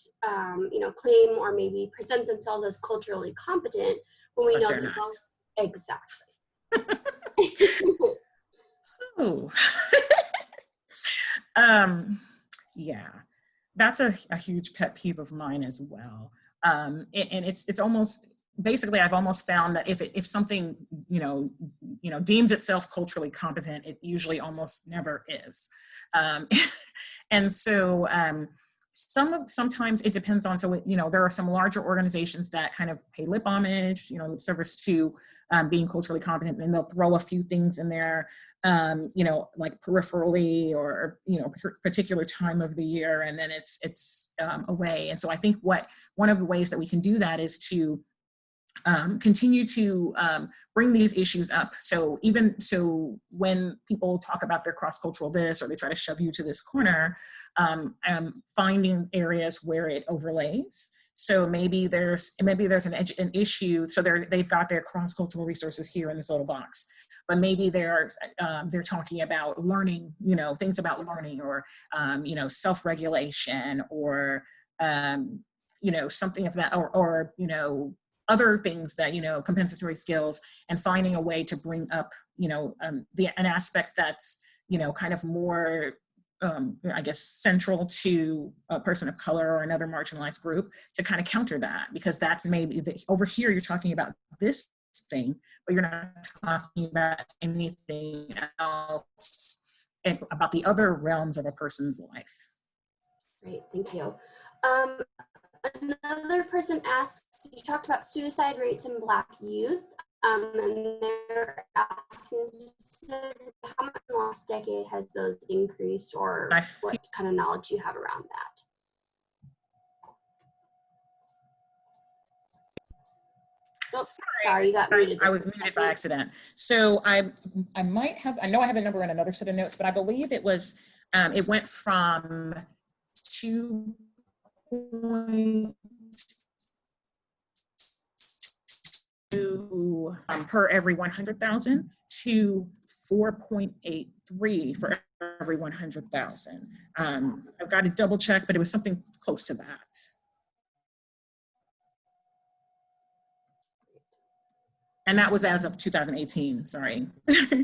[SPEAKER 2] you know, claim or maybe present themselves as culturally competent when we
[SPEAKER 3] But
[SPEAKER 2] know
[SPEAKER 3] they're
[SPEAKER 2] that
[SPEAKER 3] not.
[SPEAKER 2] most, exactly.
[SPEAKER 3] Oh. Yeah, that's a huge pet peeve of mine as well. And it's almost, basically, I've almost found that if something, deems itself culturally competent, it usually almost never is. And so sometimes it depends on, so, there are some larger organizations that kind of pay lip homage, lip service to being culturally competent, and they'll throw a few things in there, like peripherally or, particular time of the year, and then it's away. And so I think one of the ways that we can do that is to continue to bring these issues up. So when people talk about their cross-cultural this, or they try to shove you to this corner, finding areas where it overlays. So maybe there's an issue. So they've got their cross-cultural resources here in this little box, but maybe they're talking about learning, things about learning, or self-regulation, or something of that, or other things that, compensatory skills, and finding a way to bring up, an aspect that's, kind of more, I guess, central to a person of color or another marginalized group, to kind of counter that, because that's maybe over here you're talking about this thing, but you're not talking about anything else about the other realms of a person's life.
[SPEAKER 2] Great, thank you. Another person asks, you talked about suicide rates in Black youth, and they're asking how much in the last decade has those increased, or what kind of knowledge you have around that? Oh, sorry, you got muted.
[SPEAKER 3] I was muted by accident. So I know I have a number in another set of notes, but I believe it went from 2 per every 100,000 to 4.83 for every 100,000. I've got to double check, but it was something close to that. And that was as of 2018, sorry.
[SPEAKER 2] Mm-hmm.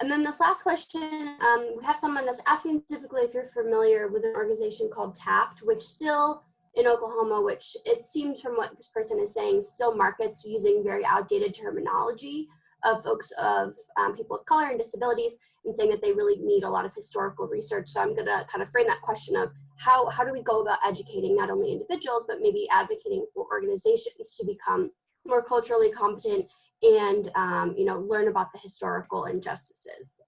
[SPEAKER 2] And then this last question, we have someone that's asking specifically if you're familiar with an organization called TAFT, which still in Oklahoma, which it seems from what this person is saying, still markets using very outdated terminology of folks of people of color and disabilities, and saying that they really need a lot of historical research. So I'm gonna kind of frame that question of how do we go about educating not only individuals, but maybe advocating for organizations to become more culturally competent and learn about the historical injustices.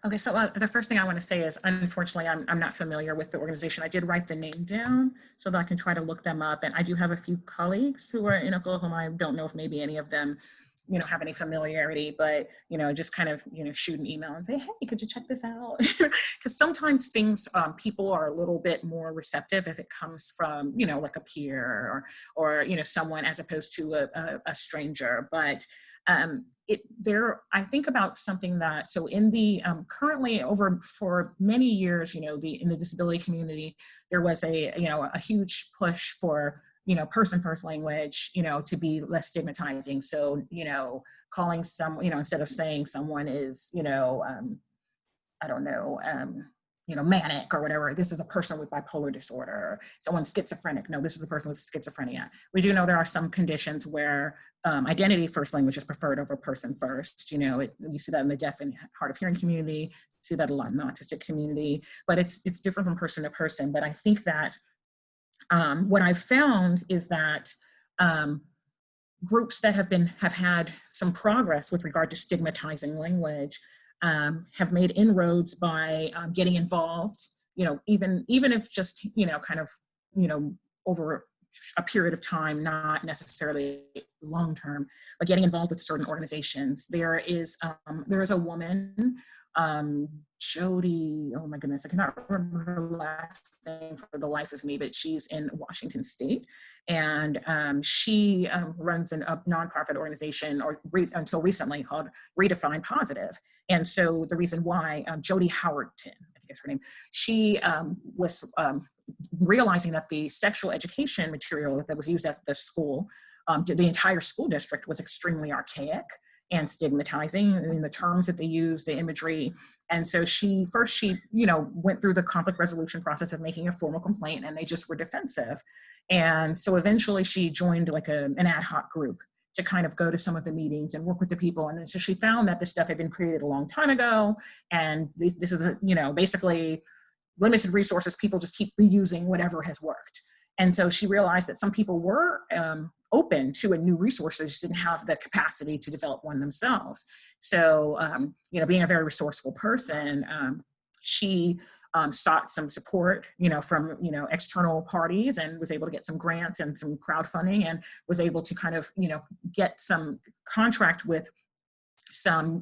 [SPEAKER 3] Okay, so the first thing I want to say is, unfortunately, I'm not familiar with the organization. I did write the name down so that I can try to look them up. And I do have a few colleagues who are in Oklahoma. I don't know if maybe any of them, have any familiarity, but, just kind of, shoot an email and say, hey, could you check this out? Because sometimes things, people are a little bit more receptive if it comes from, like a peer or someone, as opposed to a stranger. But I think about something that, so in the currently for many years, in the disability community, there was a huge push for, person first language, to be less stigmatizing. So, calling instead of saying someone is, I don't know, manic or whatever, this is a person with bipolar disorder. Someone's schizophrenic. No, this is a person with schizophrenia. We do know there are some conditions where identity first language is preferred over person first. You see that in the deaf and hard of hearing community, see that a lot in the autistic community, but it's different from person to person. But I think that what I've found is that groups that have had some progress with regard to stigmatizing language have made inroads by getting involved, even if just, kind of, over a period of time, not necessarily long term, but getting involved with certain organizations. There is a woman Jody, oh my goodness, I cannot remember her last name for the life of me, but she's in Washington State. And she runs a nonprofit organization, or until recently, called Redefine Positive. And so the reason why Jody Howardton, I think is her name, she was realizing that the sexual education material that was used at the school, the entire school district, was extremely archaic and stigmatizing in the terms that they use, the imagery. And so she went through the conflict resolution process of making a formal complaint, and they just were defensive. And so eventually she joined like an ad hoc group to kind of go to some of the meetings and work with the people. And then so she found that this stuff had been created a long time ago. And this is, basically limited resources. People just keep reusing whatever has worked. And so she realized that some people were open to a new resource, they just didn't have the capacity to develop one themselves. So, being a very resourceful person, she sought some support, from, external parties, and was able to get some grants and some crowdfunding, and was able to kind of, get some contract with some,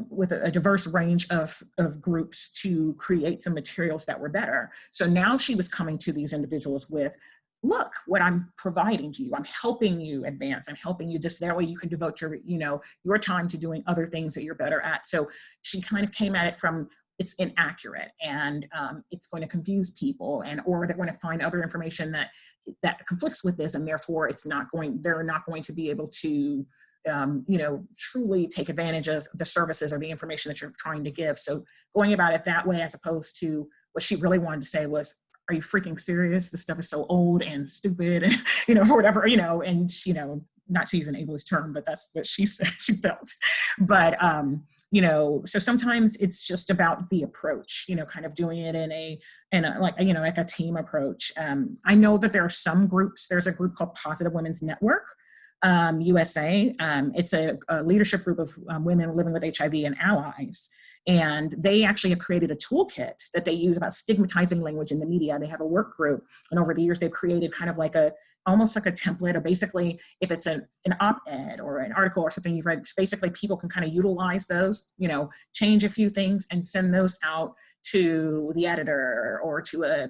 [SPEAKER 3] with a diverse range of groups to create some materials that were better. So now she was coming to these individuals with, look what I'm providing to you. I'm helping you advance. I'm helping you that way you can devote your time to doing other things that you're better at. So she kind of came at it from, it's inaccurate, and it's going to confuse people, or they're going to find other information that conflicts with this, and therefore they're not going to be able to truly take advantage of the services or the information that you're trying to give. So going about it that way, as opposed to what she really wanted to say was, are you freaking serious? This stuff is so old and stupid, and, or whatever, and, not to use an ableist term, but that's what she said, she felt. But, so sometimes it's just about the approach, kind of doing it in like a team approach. I know that there are some groups, there's a group called Positive Women's Network, USA. It's a leadership group of women living with HIV and allies. And they actually have created a toolkit that they use about stigmatizing language in the media. They have a work group, and over the years they've created kind of almost like a template, or basically if it's an op-ed or an article or something you've read, basically people can kind of utilize those, change a few things and send those out to the editor or to a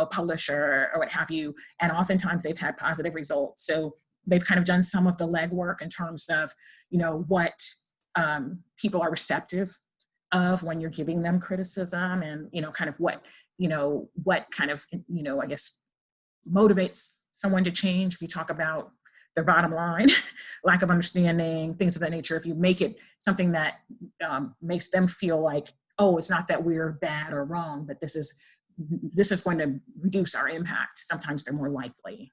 [SPEAKER 3] publisher or what have you. And oftentimes they've had positive results. So they've kind of done some of the legwork in terms of, what people are receptive of when you're giving them criticism, and, kind of what kind of, I guess, motivates someone to change. If you talk about their bottom line, lack of understanding, things of that nature, if you make it something that makes them feel like, oh, it's not that we're bad or wrong, but this is going to reduce our impact, sometimes they're more likely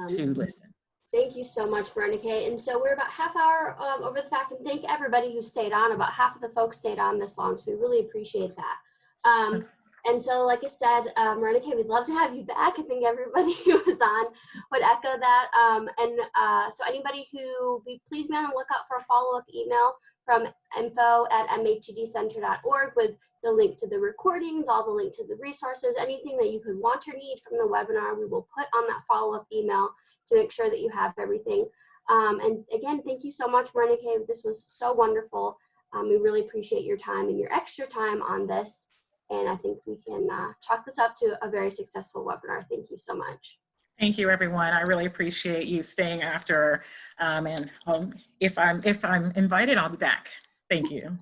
[SPEAKER 3] to listen.
[SPEAKER 2] Thank you so much, Veronica. And so we're about half hour over the fact, and thank everybody who stayed on. About half of the folks stayed on this long, so we really appreciate that. And so, like I said, Veronica, we'd love to have you back. I think everybody who was on would echo that. So anybody please be on the lookout for a follow-up email from info@mhdcenter.org with the link to the recordings, all the link to the resources, anything that you could want or need from the webinar, we will put on that follow-up email to make sure that you have everything. And again, thank you so much, Veronica. This was so wonderful. We really appreciate your time and your extra time on this. And I think we can chalk this up to a very successful webinar. Thank you so much.
[SPEAKER 3] Thank you, everyone. I really appreciate you staying after. And if I'm invited, I'll be back. Thank you.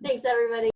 [SPEAKER 2] Thanks, everybody.